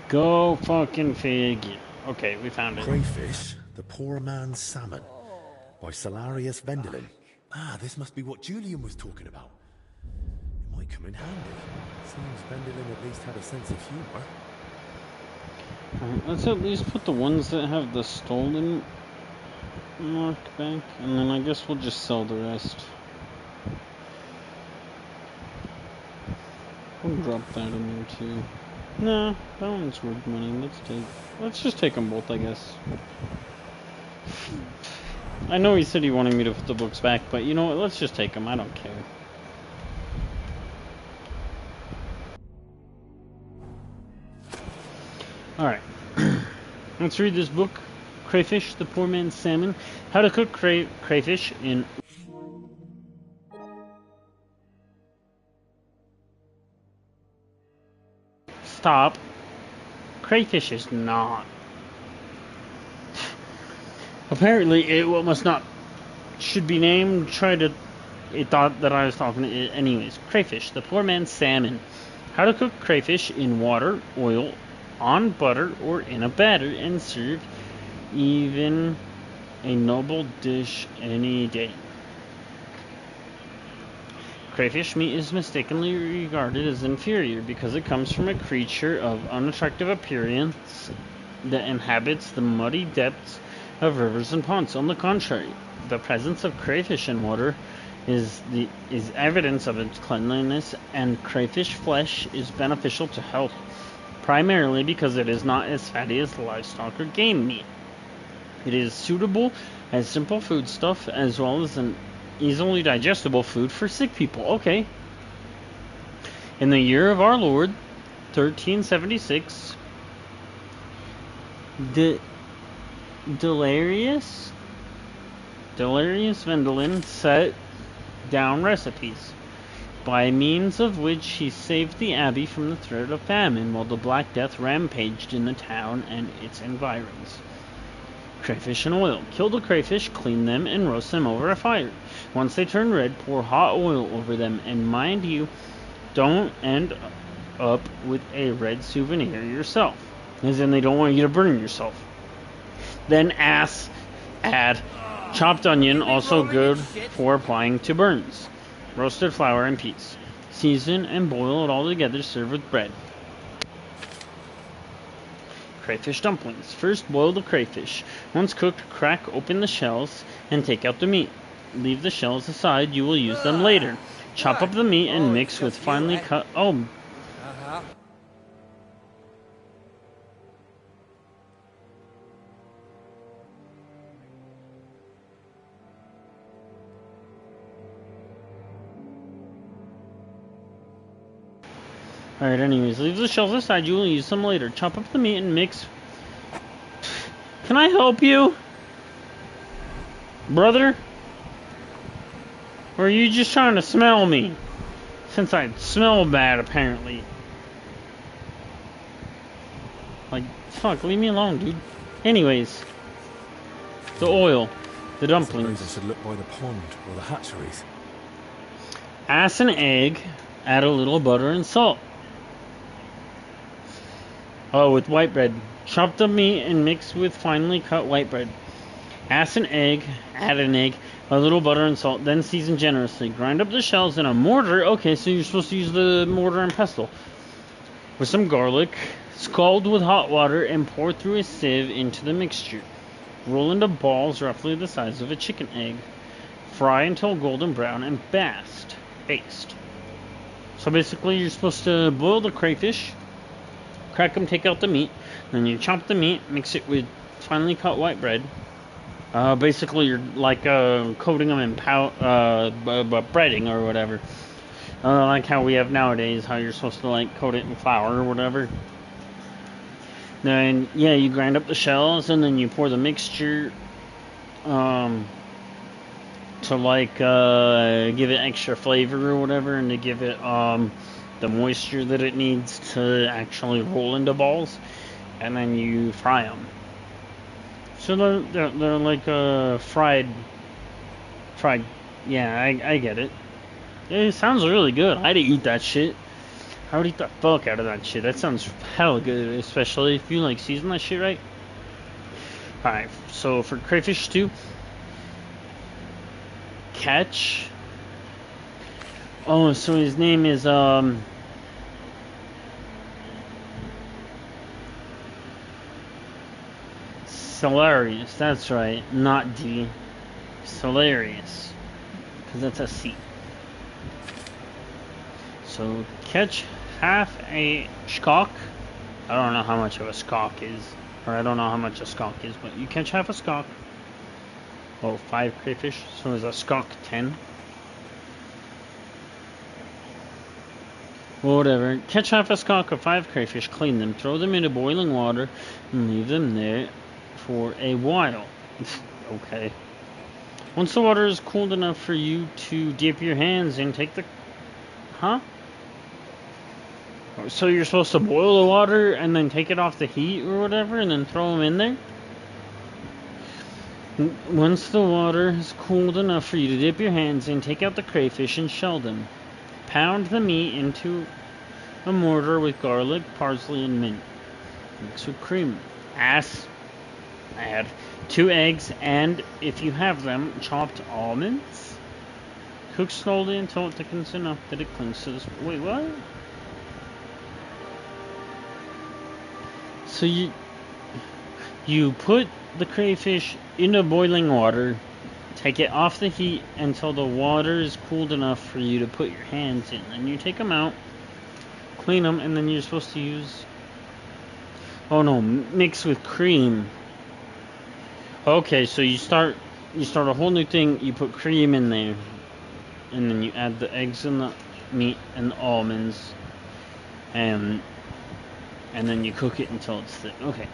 Go fucking figure. Okay, we found it. Crayfish, the poor man's salmon, by Salarius Vendelin. Ah, this must be what Julian was talking about. It might come in handy. Seems Vendelin at least had a sense of humor. Alright, let's at least put the ones that have the stolen mark back, and then I guess we'll just sell the rest. We'll drop that in there too. Nah, that one's worth money. Let's just take them both, I guess. I know he said he wanted me to put the books back, but you know what? Let's just take them. I don't care. Alright. Let's read this book. Crayfish, the Poor Man's Salmon. How to cook crayfish in... Stop. Crayfish is not. Apparently, it must not... should be named. It thought that I was talking to it. Anyways, crayfish, the poor man's salmon. How to cook crayfish in water, oil, on butter, or in a batter, and serve even a noble dish any day. Crayfish meat is mistakenly regarded as inferior because it comes from a creature of unattractive appearance that inhabits the muddy depths of rivers and ponds. On the contrary, the presence of crayfish in water is evidence of its cleanliness, and crayfish flesh is beneficial to health, primarily because it is not as fatty as livestock or game meat. It is suitable as simple foodstuff as well as an easily digestible food for sick people. Okay. In the year of our Lord, 1376, Delirious Vendelin set down recipes, by means of which he saved the abbey from the threat of famine while the Black Death rampaged in the town and its environs. Crayfish and oil. Kill the crayfish, clean them, and roast them over a fire. Once they turn red, pour hot oil over them, and mind you, don't end up with a red souvenir yourself. As in, they don't want you to burn yourself. Then add chopped onion, also good for applying to burns. Roasted flour and peas. Season and boil it all together, serve with bread. Crayfish dumplings. First, boil the crayfish. Once cooked, crack open the shells and take out the meat. Leave the shells aside, you will use them later. Chop up the meat and mix with finely cut... Oh. Alright, anyways, leave the shells aside, you will use them later. Chop up the meat and mix... Can I help you? Brother? Or are you just trying to smell me? Since I smell bad, apparently. Like, fuck, leave me alone, dude. Anyways. The oil. The dumplings. I should look by the pond or the hatcheries. Ass and egg. Add a little butter and salt. Oh, with white bread. Chop the meat and mix with finely cut white bread. Add an egg, a little butter and salt, then season generously. Grind up the shells in a mortar. Okay, so you're supposed to use the mortar and pestle. With some garlic. Scald with hot water and pour through a sieve into the mixture. Roll into balls roughly the size of a chicken egg. Fry until golden brown and baste. So basically you're supposed to boil the crayfish, crack them, take out the meat, then you chop the meat, mix it with finely cut white bread. Basically you're like coating them in breading or whatever. Like how we have nowadays, how you're supposed to like coat it in flour or whatever. Then yeah, you grind up the shells and then you pour the mixture to like give it extra flavor or whatever, and to give it the moisture that it needs to actually roll into balls, and then you fry them. So they're like fried. Yeah, I get it. It sounds really good. I'd eat that shit. I would eat the fuck out of that shit. That sounds hella good, especially if you like season that shit right. Alright, so for crayfish stew, catch. Oh, so his name is Solarius. That's right, not D. Solarius, because that's a C. So catch half a skok. I don't know how much of a skok is, or I don't know how much a skok is, but you catch half a skok. Oh, 5 crayfish. So is a skok 10? Whatever. Catch half a skok of 5 crayfish, clean them, throw them into boiling water, and leave them there for a while. Okay. Once the water is cooled enough for you to dip your hands in, take the... Huh? So you're supposed to boil the water and then take it off the heat or whatever and then throw them in there? Once the water is cooled enough for you to dip your hands in, take out the crayfish and shell them. Pound the meat into a mortar with garlic, parsley, and mint. Mix with cream. Add 2 eggs and, if you have them, chopped almonds. Cook slowly until it thickens enough that it clings to the... Wait, what? So you put the crayfish into boiling water, take it off the heat until the water is cooled enough for you to put your hands in. Then you take them out, clean them, and then you're supposed to use... Oh no, mix with cream. Okay, so you start a whole new thing. You put cream in there, and then you add the eggs and the meat and the almonds, and then you cook it until it's thick. Okay.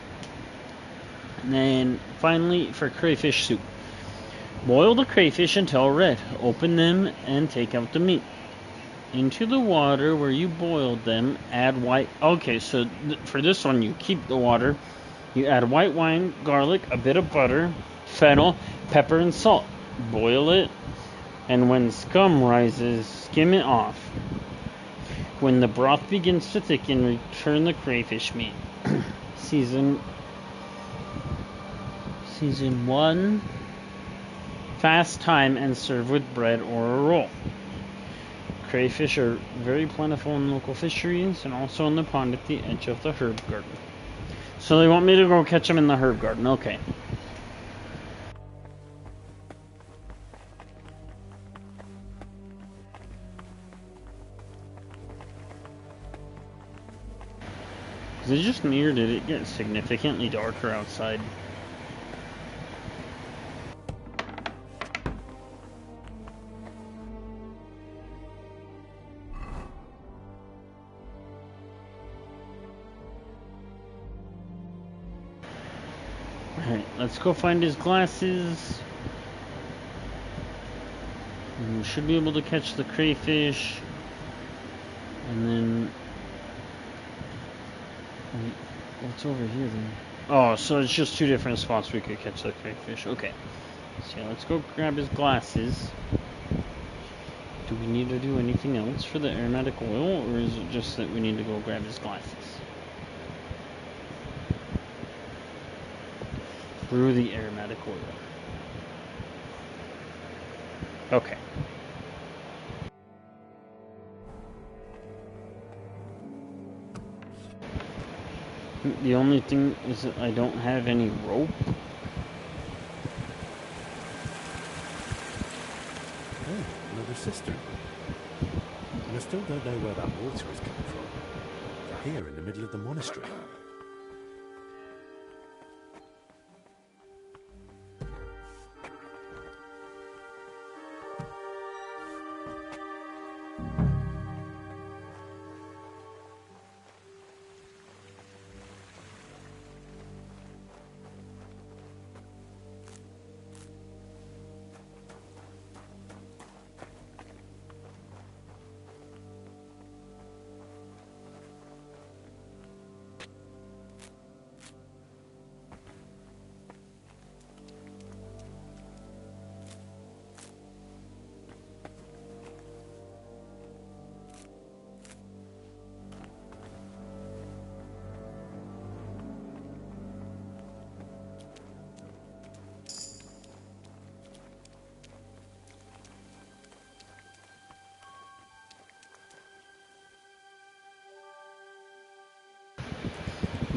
And then finally, for crayfish soup, boil the crayfish until red. Open them and take out the meat. Into the water where you boiled them, add white... Okay, so for this one, you keep the water. You add white wine, garlic, a bit of butter, fennel, pepper, and salt. Boil it, and when scum rises, skim it off. When the broth begins to thicken, return the crayfish meat. Season 1, fast time, and serve with bread or a roll. Crayfish are very plentiful in local fisheries and also in the pond at the edge of the herb garden. So they want me to go catch them in the herb garden. Okay. Is it just me or did it get significantly darker outside? Alright, let's go find his glasses. And we should be able to catch the crayfish. And then... What's over here then? Oh, so it's just 2 different spots we could catch the crayfish. Okay. So yeah, let's go grab his glasses. Do we need to do anything else for the aromatic oil, or is it just that we need to go grab his glasses? Brew the aromatic oil. Okay. The only thing is that I don't have any rope. Oh, another cistern. And I still don't know where that water is coming from. Here in the middle of the monastery.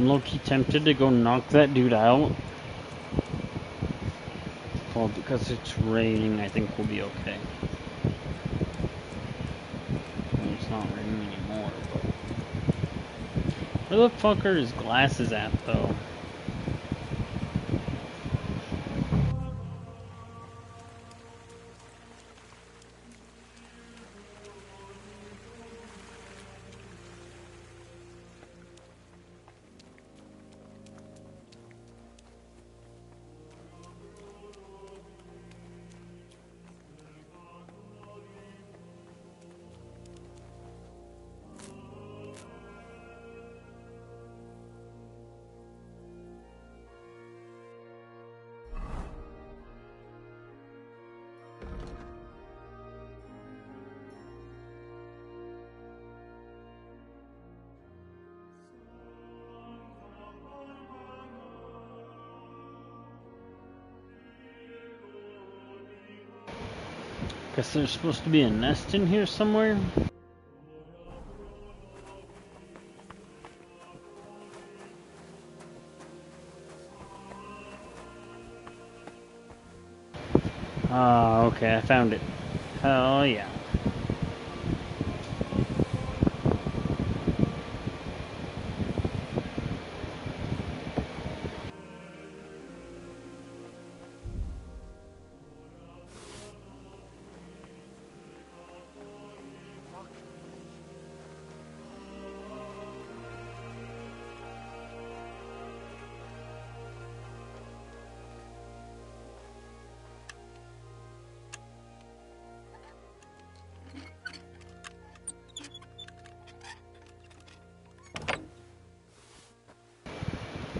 I'm low-key tempted to go knock that dude out. Well, because it's raining, I think we'll be okay. Well, it's not raining anymore, but... Where the fuck are his glasses at, though? Guess there's supposed to be a nest in here somewhere. Ah, okay, I found it. Hell yeah.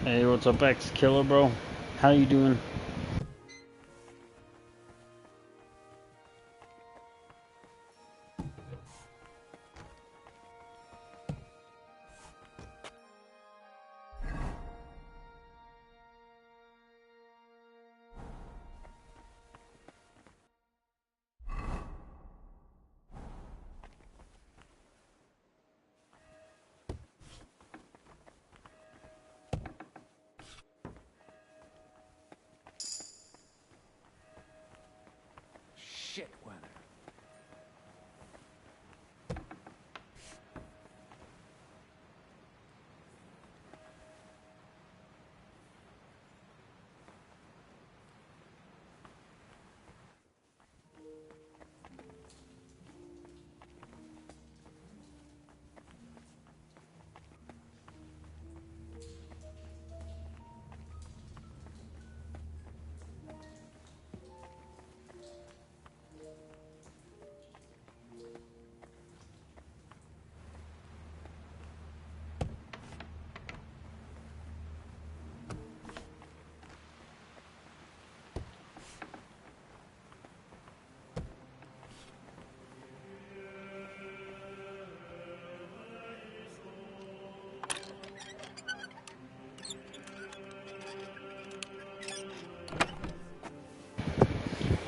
Hey, what's up, X-Killer, bro? How you doing? Shit weather.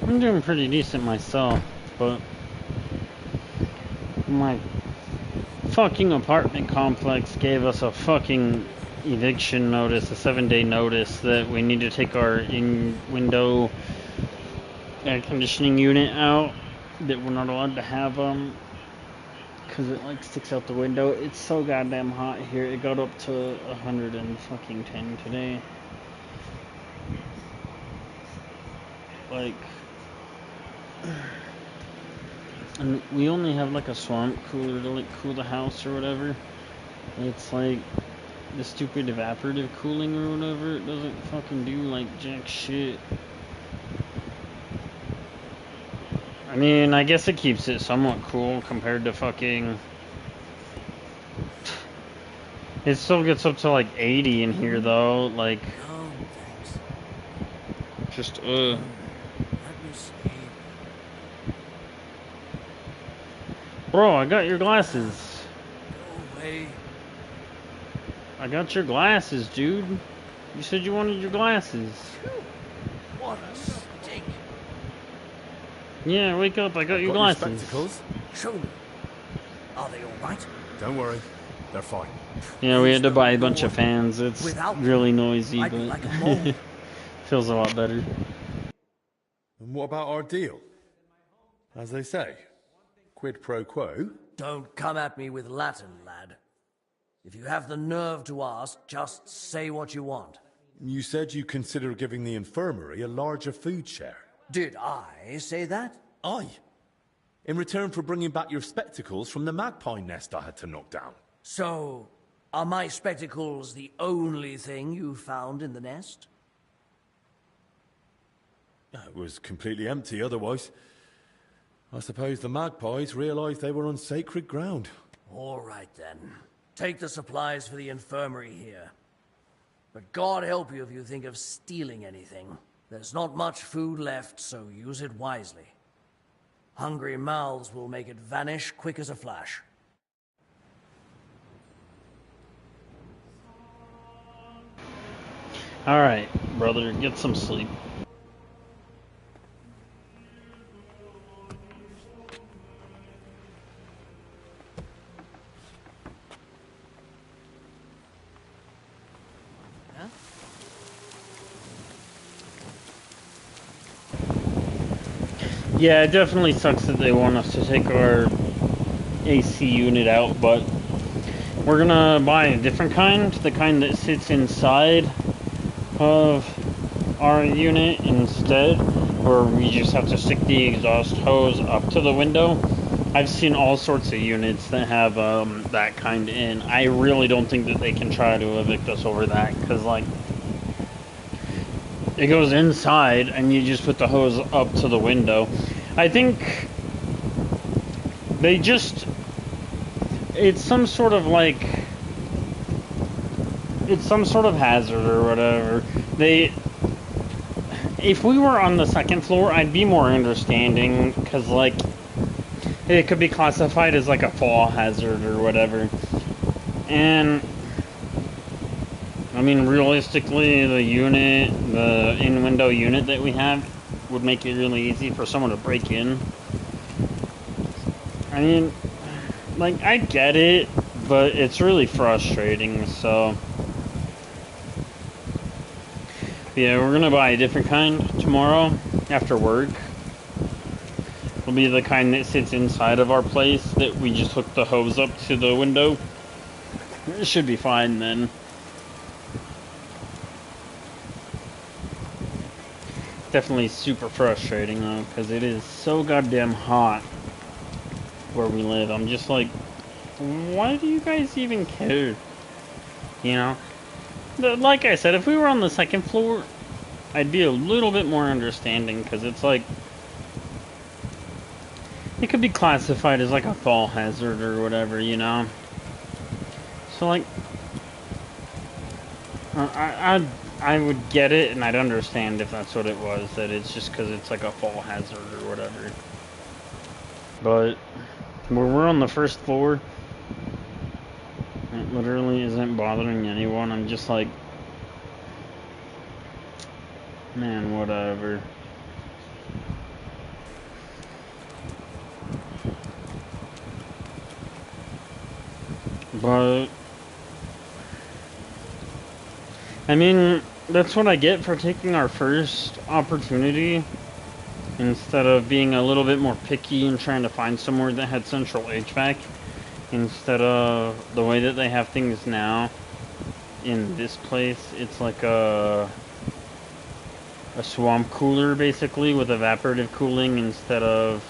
I'm doing pretty decent myself, but my fucking apartment complex gave us a fucking eviction notice, a 7-day notice that we need to take our in-window air conditioning unit out, that we're not allowed to have them because it like sticks out the window. It's so goddamn hot here. It got up to 110 today. Like, and we only have like a swamp cooler to like cool the house or whatever. It's like the stupid evaporative cooling or whatever. It doesn't fucking do like jack shit. I mean, I guess it keeps it somewhat cool compared to fucking... It still gets up to like 80 in here though, like... No, thanks. Just, Let me see. Bro, I got your glasses. Go away. I got your glasses, dude. You said you wanted your glasses. What a stink. Yeah, wake up, I got your glasses. Spectacles? Show me. Are they all right? Don't worry, they're fine. Yeah, we had to buy a bunch of fans. It's Without really noisy, I'd be but like a mole. feels a lot better. And what about our deal? As they say, quid pro quo? Don't come at me with Latin, lad. If you have the nerve to ask, just say what you want. You said you consider giving the infirmary a larger food share. Did I say that? Aye. In return for bringing back your spectacles from the magpie nest I had to knock down. So, are my spectacles the only thing you found in the nest? It was completely empty otherwise. I suppose the magpies realized they were on sacred ground. All right then. Take the supplies for the infirmary here. But God help you if you think of stealing anything. There's not much food left, so use it wisely. Hungry mouths will make it vanish quick as a flash. Alright, brother, get some sleep. Yeah, it definitely sucks that they want us to take our AC unit out, but we're gonna buy a different kind, the kind that sits inside of our unit instead, where we just have to stick the exhaust hose up to the window. I've seen all sorts of units that have that kind in. I really don't think that they can try to evict us over that, because like it goes inside and you just put the hose up to the window. I think they just, it's some sort of like, it's some sort of hazard or whatever. If we were on the second floor, I'd be more understanding, because like it could be classified as like a fall hazard or whatever. And I mean, realistically, the in-window unit that we have would make it really easy for someone to break in. I mean, like, I get it, but it's really frustrating, so yeah, we're gonna buy a different kind tomorrow after work. It'll be the kind that sits inside of our place that we just hook the hose up to the window. It should be fine then. Definitely super frustrating though, because it is so goddamn hot where we live. I'm just like, why do you guys even care? You know? Like I said, if we were on the second floor, I'd be a little bit more understanding, because it's like, it could be classified as like a fall hazard or whatever, you know? So like, I would get it, and I'd understand if that's what it was, that it's just because it's like a fall hazard or whatever. But where we're on the first floor, it literally isn't bothering anyone. I'm just like, man, whatever. But I mean, that's what I get for taking our first opportunity instead of being a little bit more picky and trying to find somewhere that had central HVAC instead of the way that they have things now in this place. It's like a swamp cooler basically with evaporative cooling instead of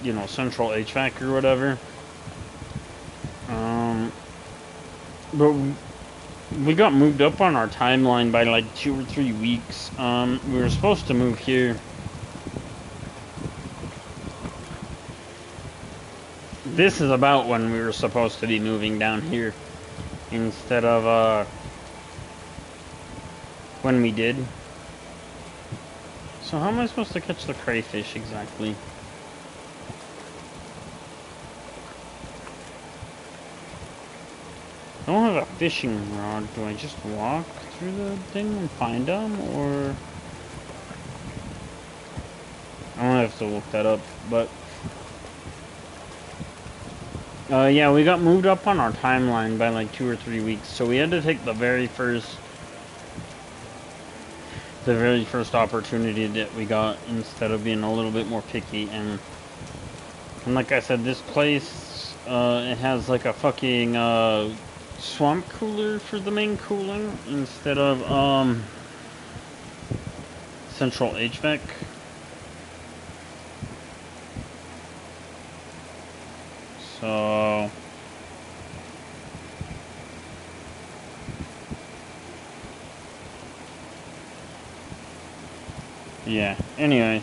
you know, central HVAC or whatever. But we got moved up on our timeline by like 2 or 3 weeks. We were supposed to move here. This is about when we were supposed to be moving down here instead of when we did. So how am I supposed to catch the crayfish exactly? I don't have a fishing rod. Do I just walk through the thing and find them, or I'm gonna have to look that up? But Yeah, we got moved up on our timeline by like 2 or 3 weeks, so we had to take the very first opportunity that we got instead of being a little bit more picky. And like I said, this place, it has like a fucking swamp cooler for the main cooling instead of central HVAC. So yeah, anyways.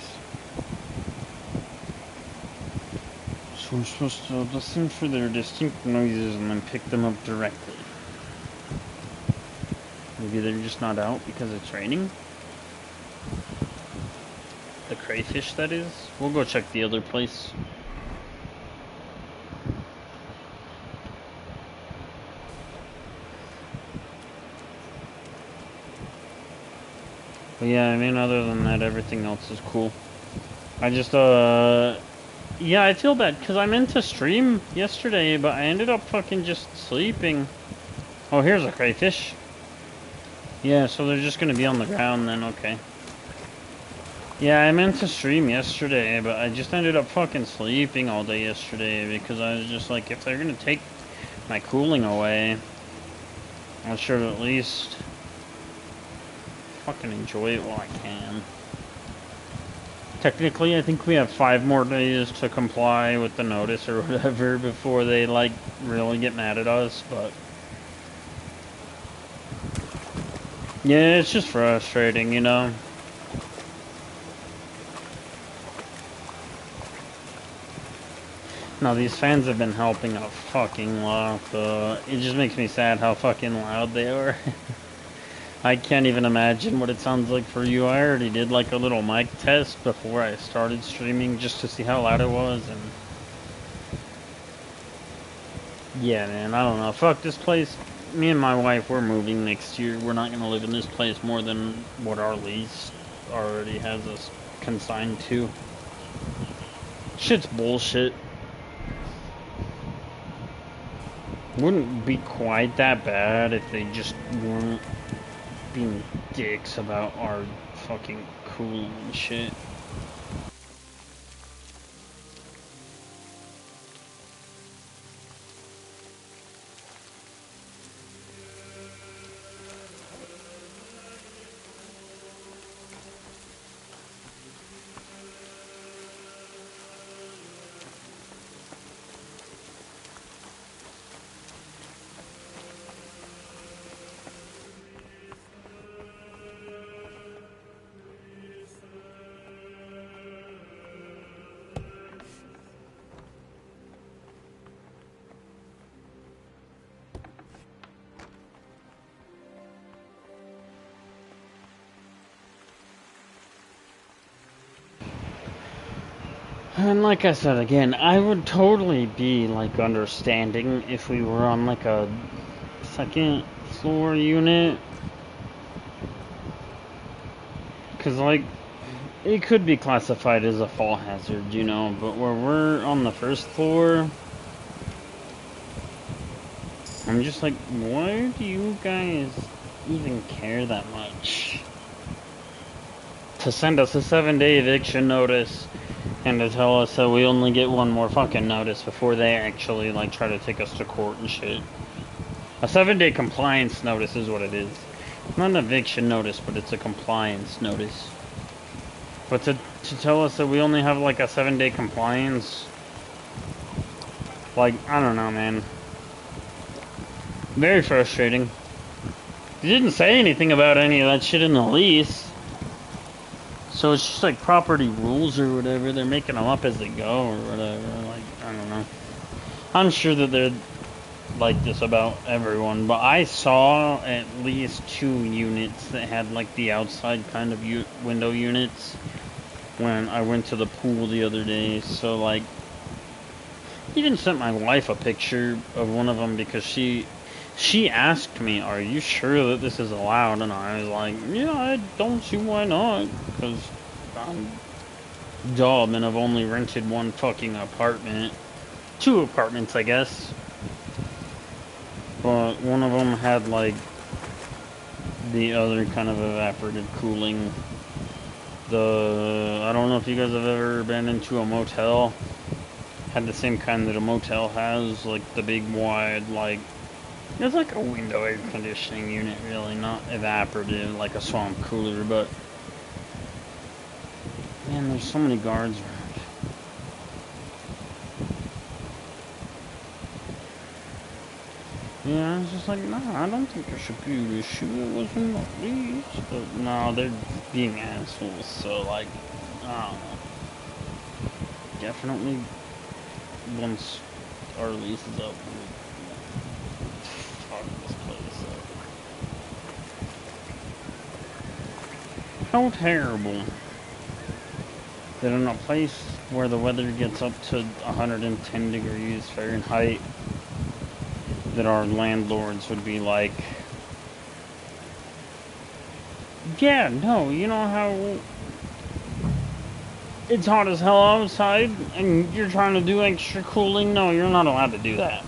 So we're supposed to listen for their distinct noises and then pick them up directly. Maybe they're just not out because it's raining? The crayfish, that is? We'll go check the other place. But yeah, I mean, other than that, everything else is cool. I just, yeah, I feel bad, because I meant to stream yesterday, but I ended up fucking just sleeping. Oh, here's a crayfish. Yeah, so they're just gonna be on the ground then, okay. Yeah, I meant to stream yesterday, but I just ended up fucking sleeping all day yesterday, because I was just like, if they're gonna take my cooling away, I should at least fucking enjoy it while I can. Technically, I think we have 5 more days to comply with the notice or whatever before they, like, really get mad at us, but yeah, it's just frustrating, you know? No, these fans have been helping a fucking lot. It just makes me sad how fucking loud they are. I can't even imagine what it sounds like for you. I already did like a little mic test before I started streaming just to see how loud it was, and yeah, man, I don't know. Fuck this place. Me and my wife, we're moving next year. We're not gonna live in this place more than what our lease already has us consigned to. Shit's bullshit. Wouldn't be quite that bad if they just weren't being dicks about our fucking cooling and shit. And like I said again, I would totally be like understanding if we were on like a second floor unit. Cause like, it could be classified as a fall hazard, you know, but where we're on the first floor, I'm just like, why do you guys even care that much? To send us a 7-day eviction notice and to tell us that we only get one more fucking notice before they actually like try to take us to court and shit. A 7-day compliance notice is what it is. Not an eviction notice, but it's a compliance notice. But to tell us that we only have like a 7-day compliance, like, I don't know, man. Very frustrating. They didn't say anything about any of that shit in the lease. So it's just like property rules or whatever. They're making them up as they go or whatever. Like, I don't know. I'm sure that they're like this about everyone, but I saw at least 2 units that had like the outside kind of window units when I went to the pool the other day. So like, even sent my wife a picture of one of them because she asked me, are you sure that this is allowed? And I was like, yeah, I don't see why not, because I'm dumb and I've only rented one fucking apartment two apartments, I guess. But one of them had, like, the other kind of evaporative cooling. I don't know if you guys have ever been into a motel. Had the same kind that a motel has, like the big wide, like, it's like a window air conditioning unit, really, not evaporative like a swamp cooler, but man, there's so many guards around. Yeah, I was just like, nah, I don't think I should do this shit. It wasn't like these. But no, they're being assholes, so like, I don't know. Definitely, once our lease is up, we'll fuck this place up. How terrible that in a place where the weather gets up to 110 degrees Fahrenheit, that our landlords would be like, yeah, no, you know how it's hot as hell outside and you're trying to do extra cooling? No, you're not allowed to do that.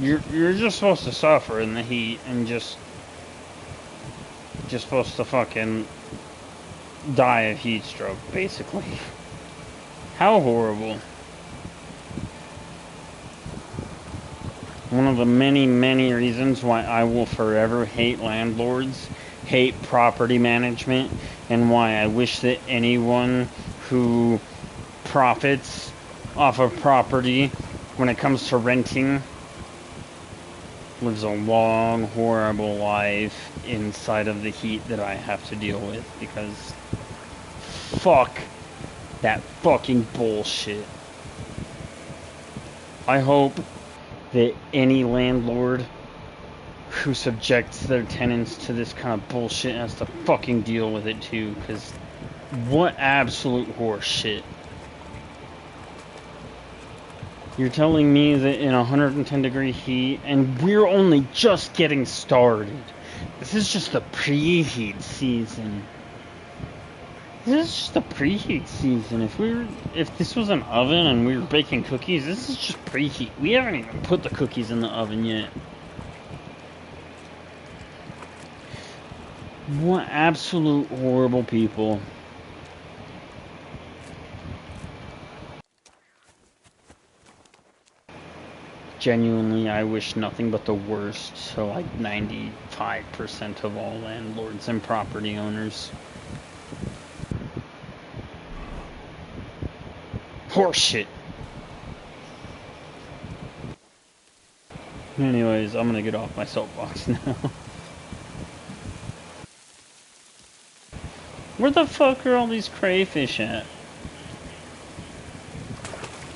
You're just supposed to suffer in the heat and just supposed to fucking die of heat stroke, basically. How horrible. One of the many, many reasons why I will forever hate landlords, hate property management, and why I wish that anyone who profits off of property when it comes to renting lives a long, horrible life inside of the heat that I have to deal with, because fuck that fucking bullshit. I hope that any landlord who subjects their tenants to this kind of bullshit has to fucking deal with it too, because what absolute horse shit. You're telling me that in 110 degree heat, and we're only just getting started. This is just the preheat season. This is just the preheat season. If this was an oven and we were baking cookies, this is just preheat. We haven't even put the cookies in the oven yet. What absolute horrible people. Genuinely, I wish nothing but the worst to like 95% of all landlords and property owners. Horseshit. Anyways, I'm gonna get off my soapbox now. Where the fuck are all these crayfish at?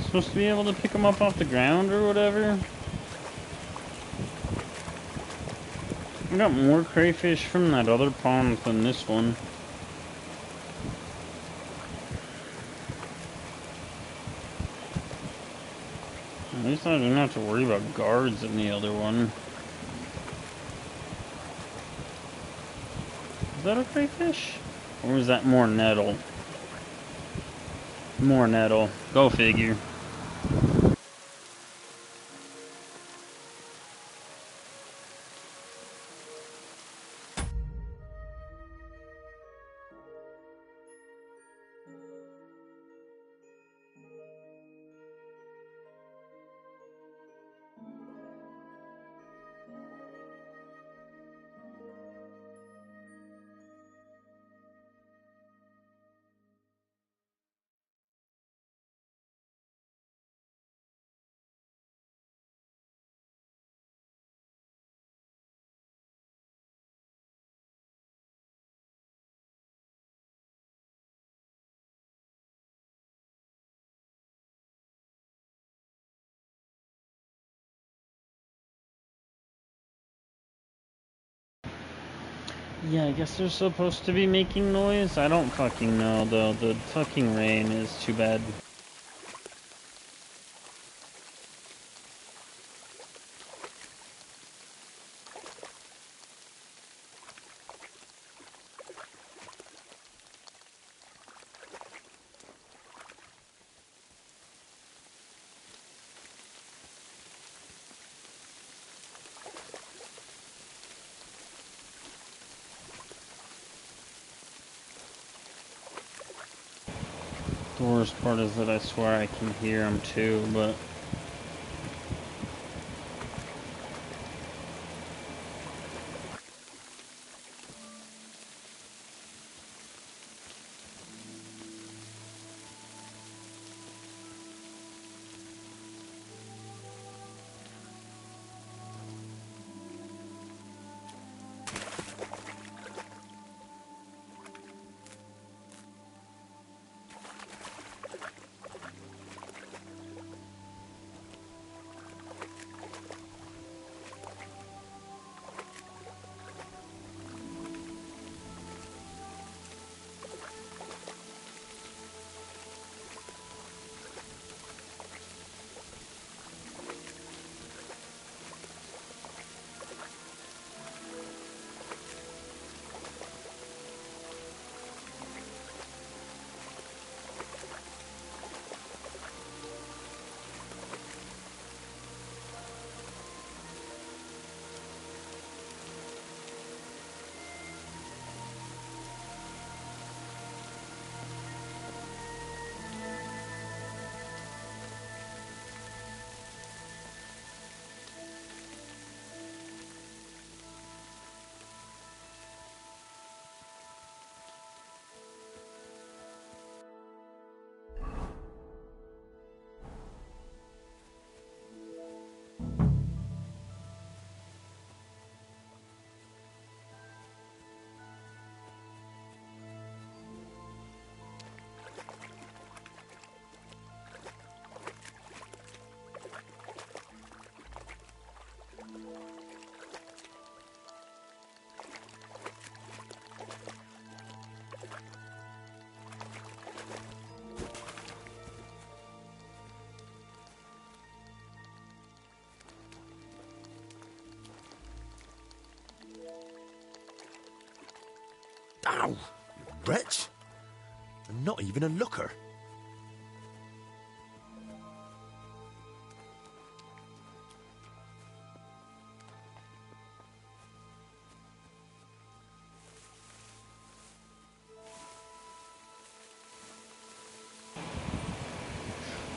Supposed to be able to pick them up off the ground or whatever? I got more crayfish from that other pond than this one. At least I didn't have to worry about guards in the other one. Is that a crayfish? Or is that more nettle? More nettle. Go figure. Yeah, I guess they're supposed to be making noise. I don't fucking know, though. The fucking rain is too bad. The worst part is that I swear I can hear him too, but... Ow! You wretch! I'm not even a looker.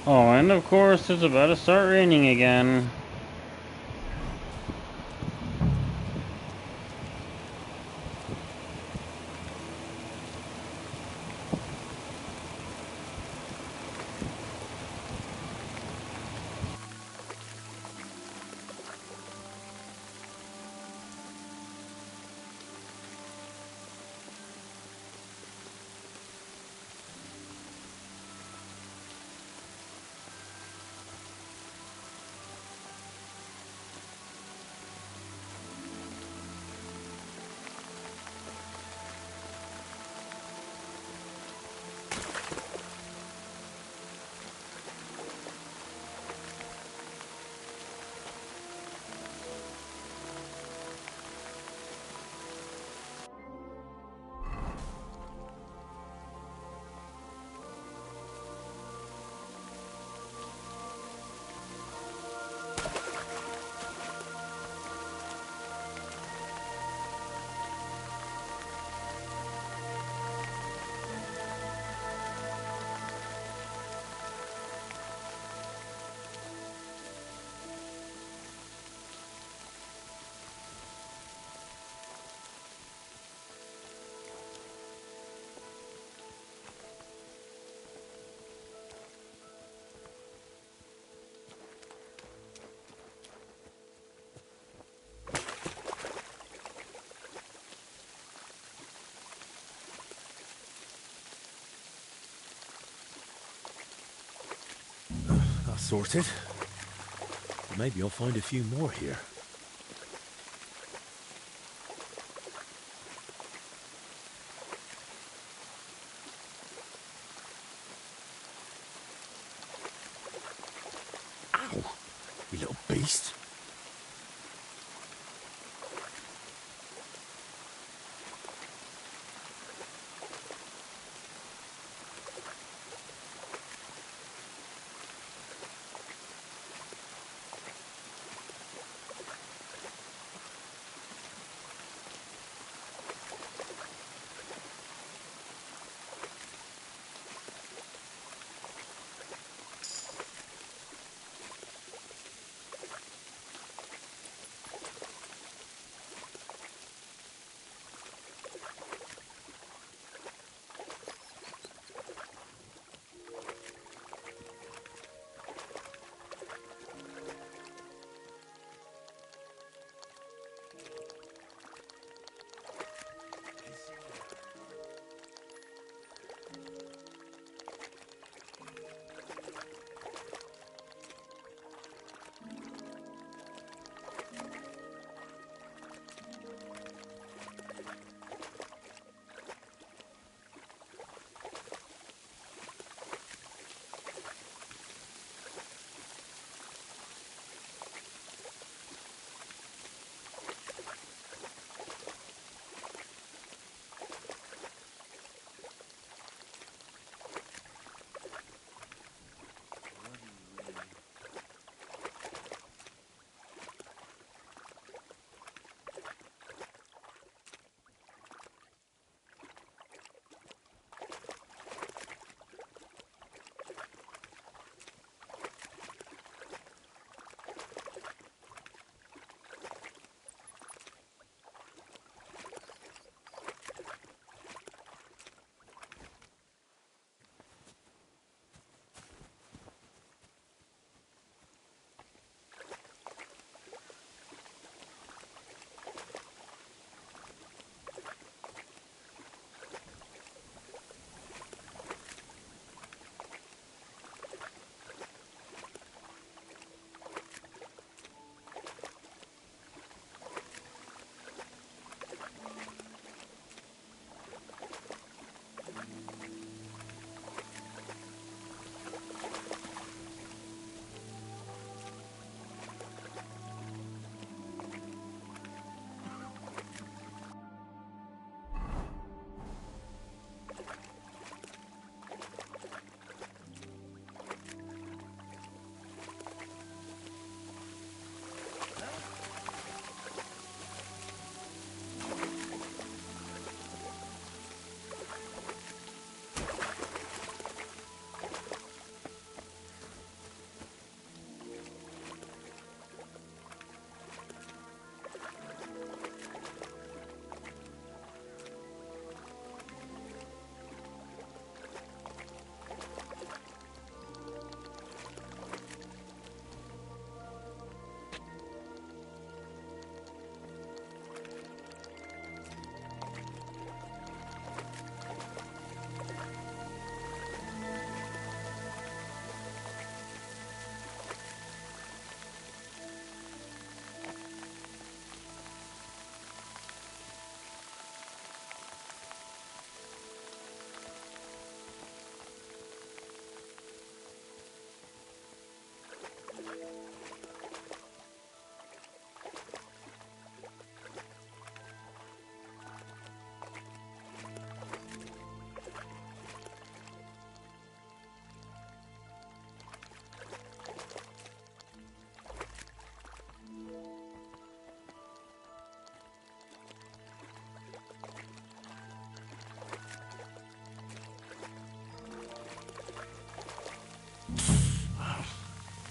Oh, and of course it's about to start raining again. That's sorted. Maybe I'll find a few more here. Ow! You little beast.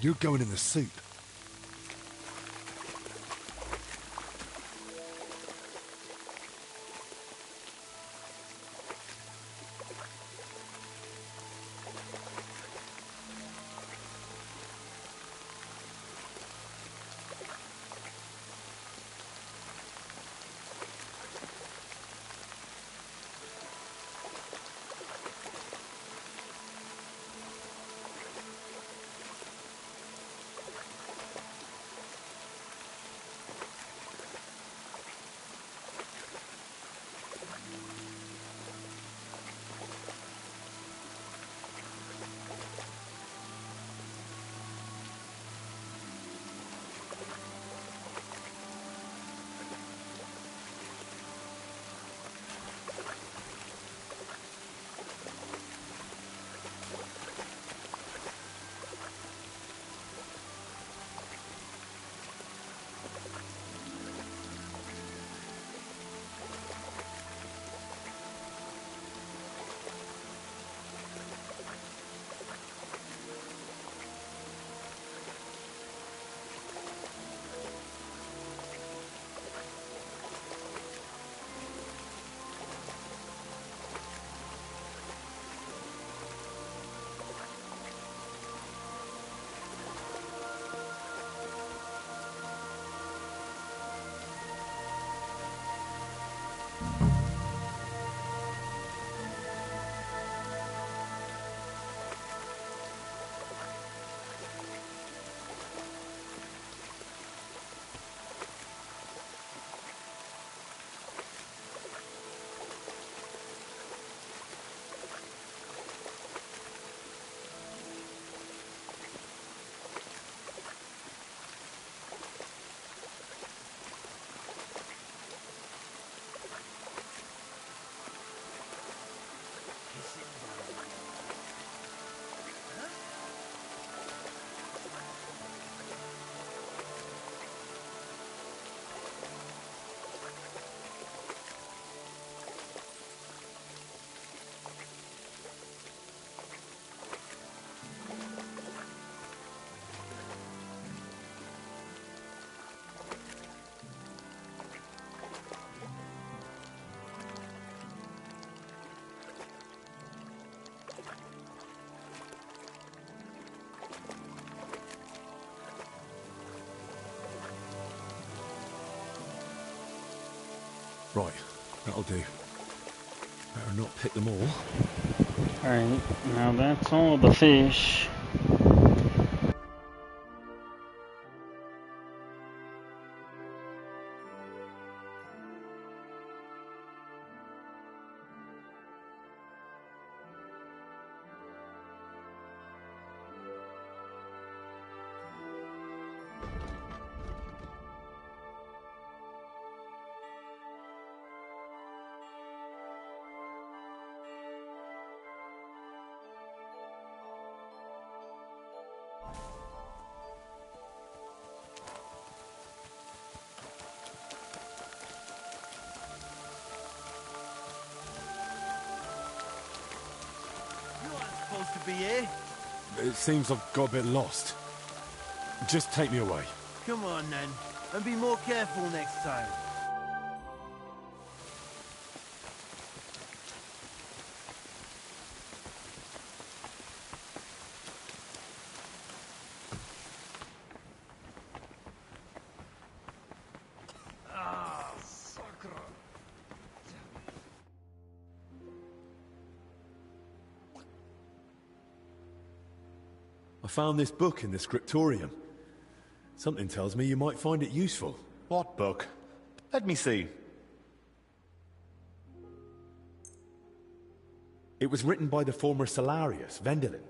You're going in the soup. Right, that'll do. Better not pick them all. Alright, now that's all the fish. Supposed to be here? It seems I've got a bit lost. Just take me away. Come on then, and be more careful next time. I found this book in the scriptorium. Something tells me you might find it useful. What book? Let me see. It was written by the former Salarius, Vendelin.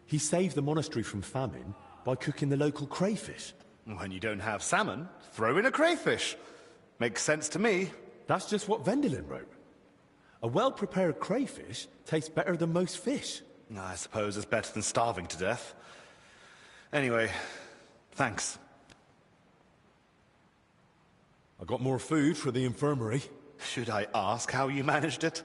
He saved the monastery from famine by cooking the local crayfish. When you don't have salmon, throw in a crayfish. Makes sense to me. That's just what Vendelin wrote. A well-prepared crayfish tastes better than most fish. I suppose it's better than starving to death. Anyway, thanks. I got more food for the infirmary. Should I ask how you managed it?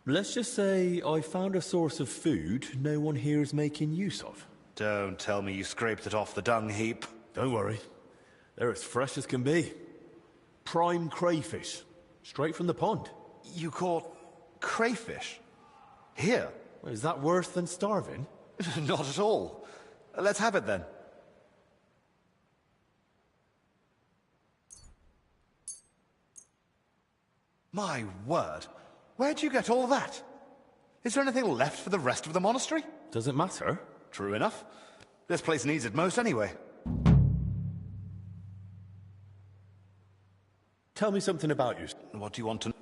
Let's just say I found a source of food no one here is making use of. Don't tell me you scraped it off the dung heap. Don't worry. They're as fresh as can be. Prime crayfish. Straight from the pond. You caught crayfish? Here? Well, is that worse than starving? Not at all. Let's have it then. My word. Where'd you get all that? Is there anything left for the rest of the monastery? Does it matter? True enough. This place needs it most anyway. Tell me something about you. What do you want to know?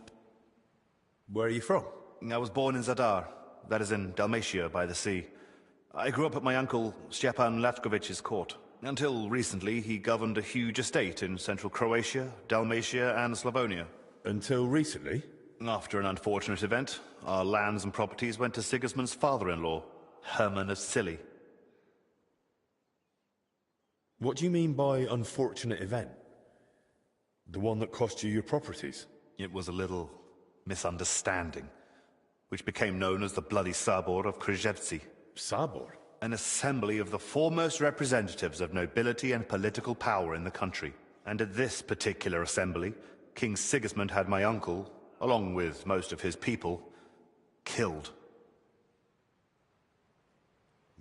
Where are you from? I was born in Zadar. That is in Dalmatia by the sea. I grew up at my uncle Stepan Latkovich's court. Until recently, he governed a huge estate in central Croatia, Dalmatia, and Slavonia. Until recently? After an unfortunate event, our lands and properties went to Sigismund's father-in-law, Herman of Scilly. What do you mean by unfortunate event? The one that cost you your properties? It was a little misunderstanding, which became known as the Bloody Sabor of Krzewci. Sabor? An assembly of the foremost representatives of nobility and political power in the country. And at this particular assembly, King Sigismund had my uncle, along with most of his people, killed.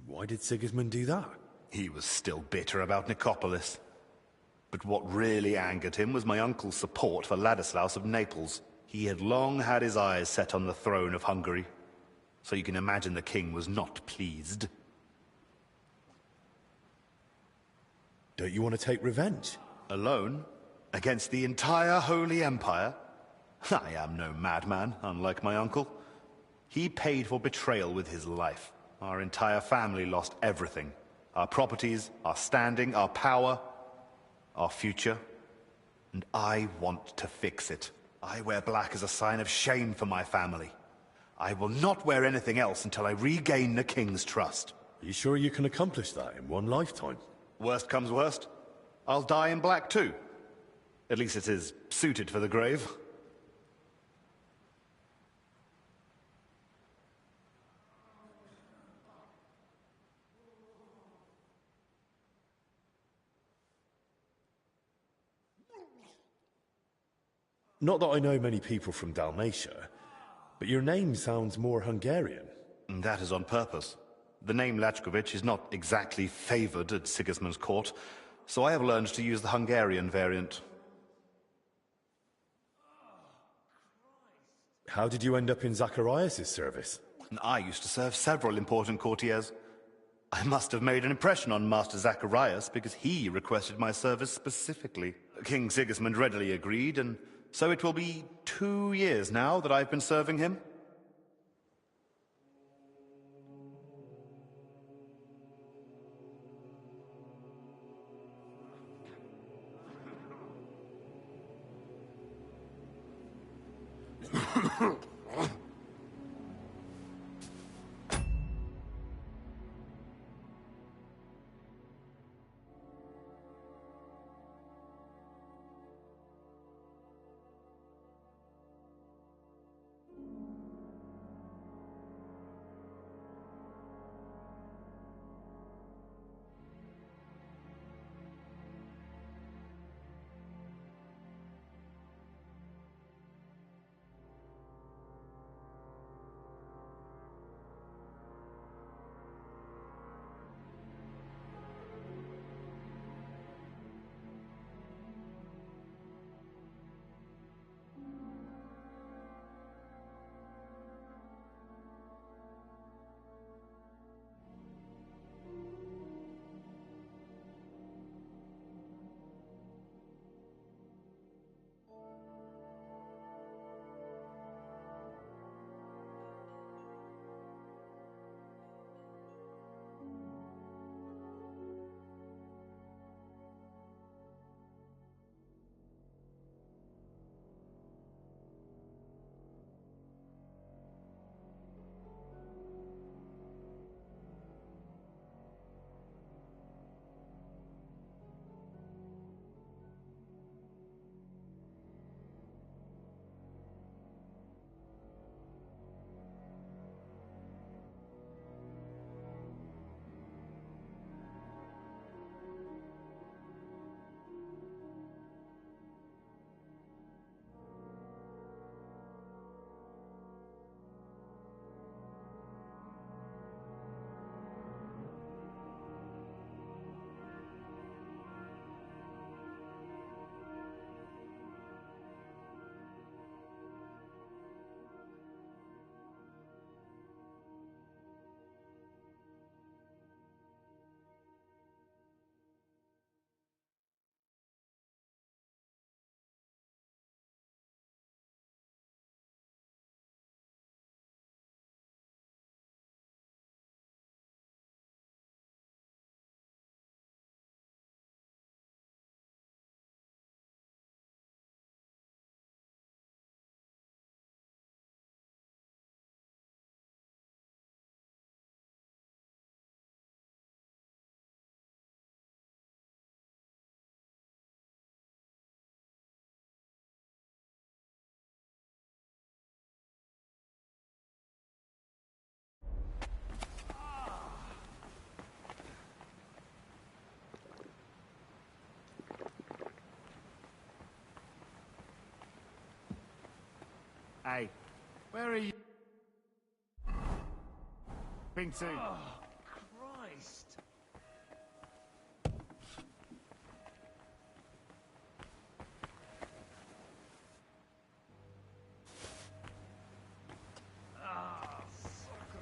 Why did Sigismund do that? He was still bitter about Nicopolis. But what really angered him was my uncle's support for Ladislaus of Naples. He had long had his eyes set on the throne of Hungary, so you can imagine the king was not pleased. Don't you want to take revenge? Alone? Against the entire Holy Empire? I am no madman, unlike my uncle. He paid for betrayal with his life. Our entire family lost everything. Our properties, our standing, our power, our future. And I want to fix it. I wear black as a sign of shame for my family. I will not wear anything else until I regain the king's trust. Are you sure you can accomplish that in one lifetime? Worst comes worst, I'll die in black too. At least it is suited for the grave. Not that I know many people from Dalmatia, but your name sounds more Hungarian. And that is on purpose. The name Latkovich is not exactly favored at Sigismund's court, so I have learned to use the Hungarian variant. How did you end up in Zacharias' service? I used to serve several important courtiers. I must have made an impression on Master Zacharias because he requested my service specifically. King Sigismund readily agreed, and so it will be 2 years now that I've been serving him. Hey, where are you? Ping 2. Oh, Christ. Ah, sucker.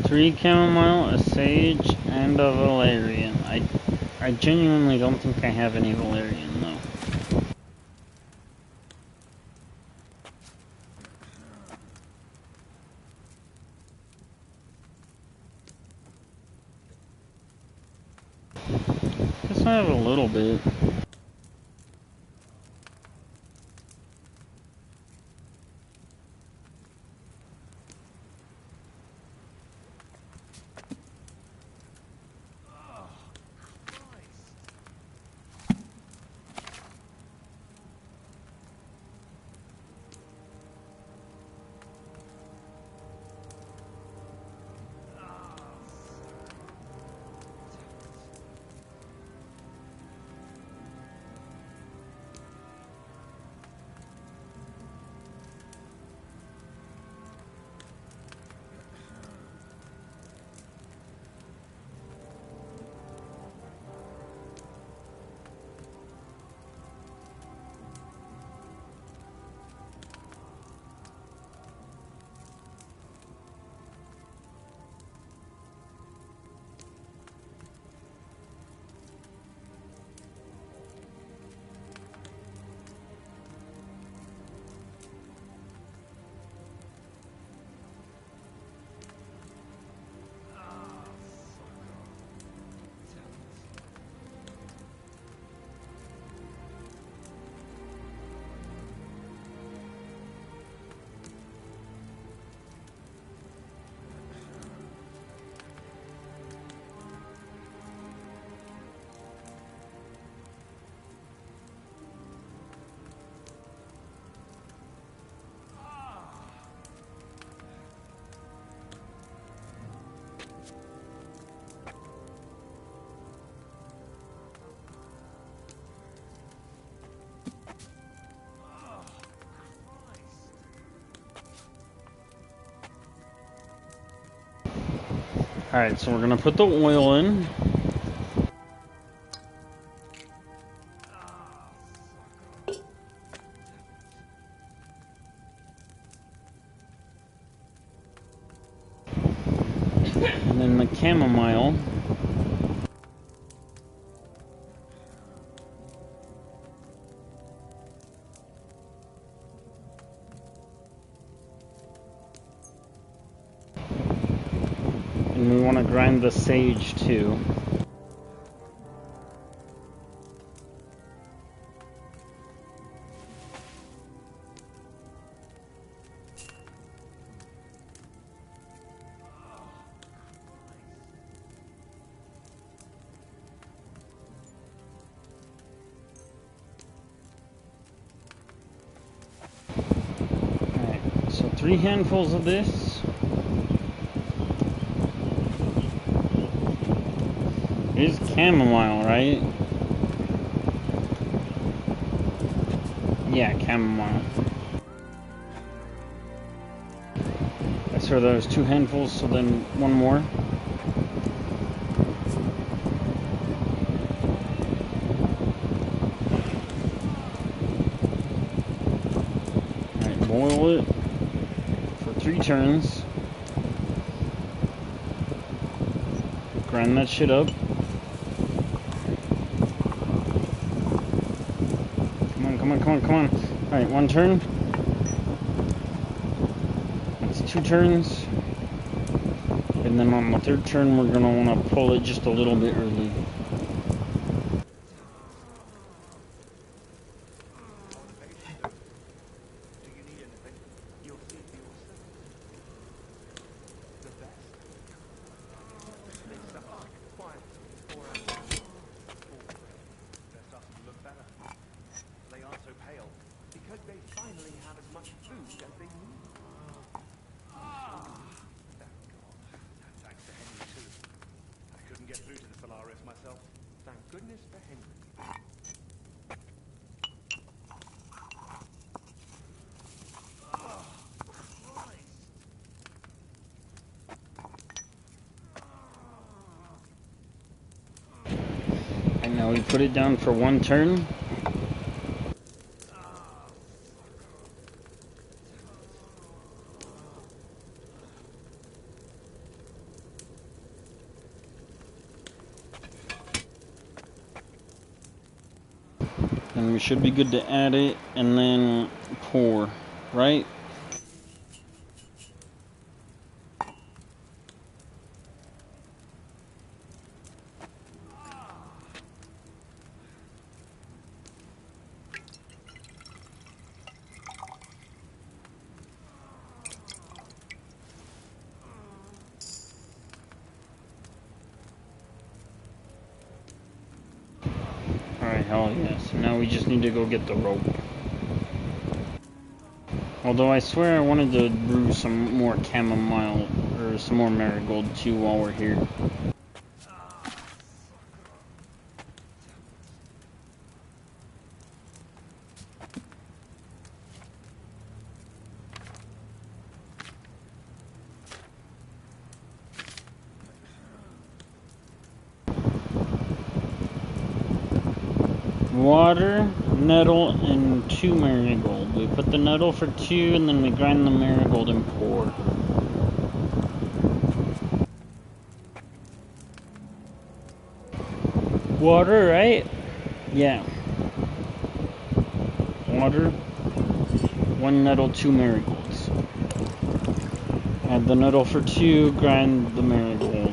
Three chamomile, a sage, and a valerian. I genuinely don't think I have any valerian though. Guess I have a little bit. Alright, so we're gonna put the oil in. And then the chamomile. And we want to grind the sage too. Alright, so 3 handfuls of this. It is chamomile, right? Yeah, chamomile. I swear there was 2 handfuls, so then 1 more. Alright, boil it for 3 turns. Grind that shit up. Come on, come on, come on. Alright, one turn. That's 2 turns. And then on the 3rd turn, we're going to want to pull it just a little bit early. And now we put it down for 1 turn. And we should be good to add it and then pour, right? Alright, hell yes. Now we just need to go get the rope. Although I swear I wanted to brew some more chamomile, or some more marigold too while we're here. Water, nettle, and 2 marigold. We put the nettle for 2, and then we grind the marigold and pour. Water, right? Yeah. Water, 1 nettle, 2 marigolds. Add the nettle for 2, grind the marigold.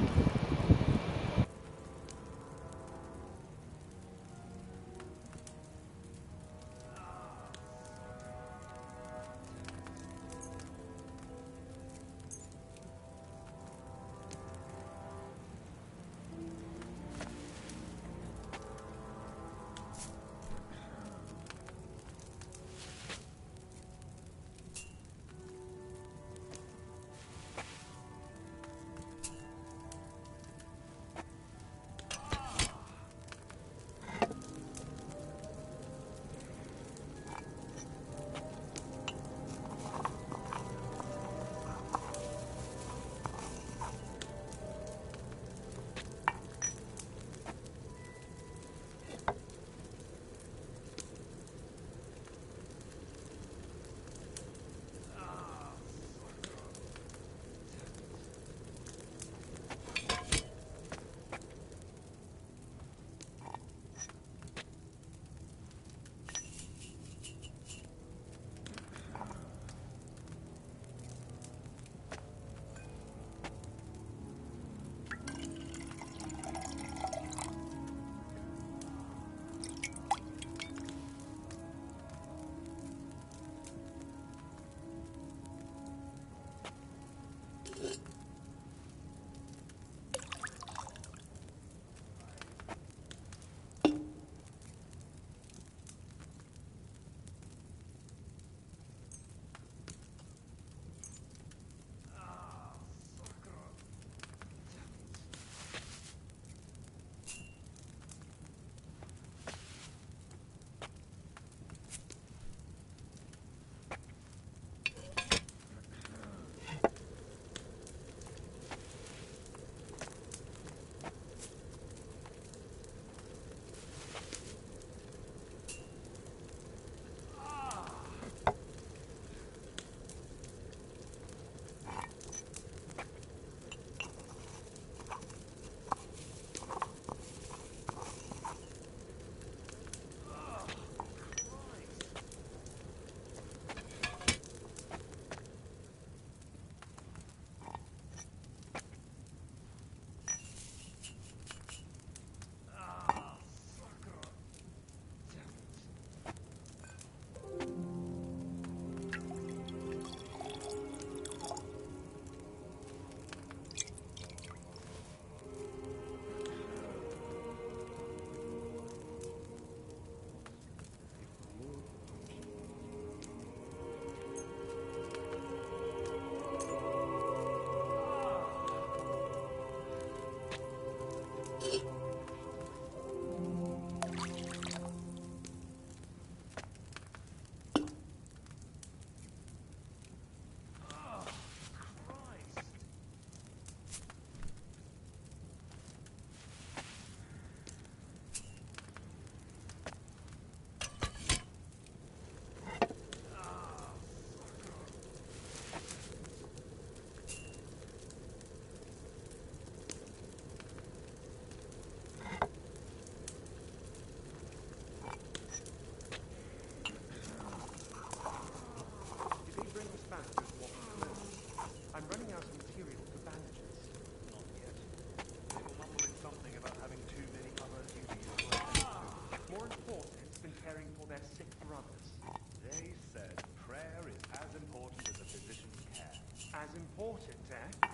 important, eh?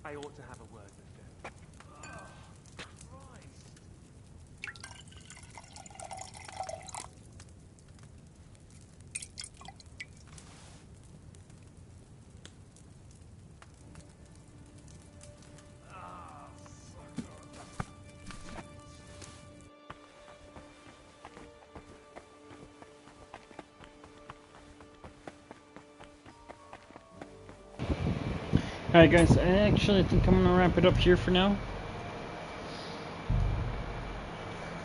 I ought to have a word with them. Oh, Christ. Alright guys, I actually think I'm gonna wrap it up here for now.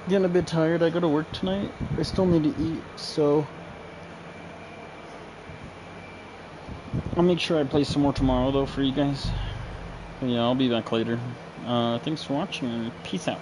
Getting a bit tired, I go to work tonight. I still need to eat, so I'll make sure I play some more tomorrow though for you guys. But yeah, I'll be back later. Thanks for watching and peace out.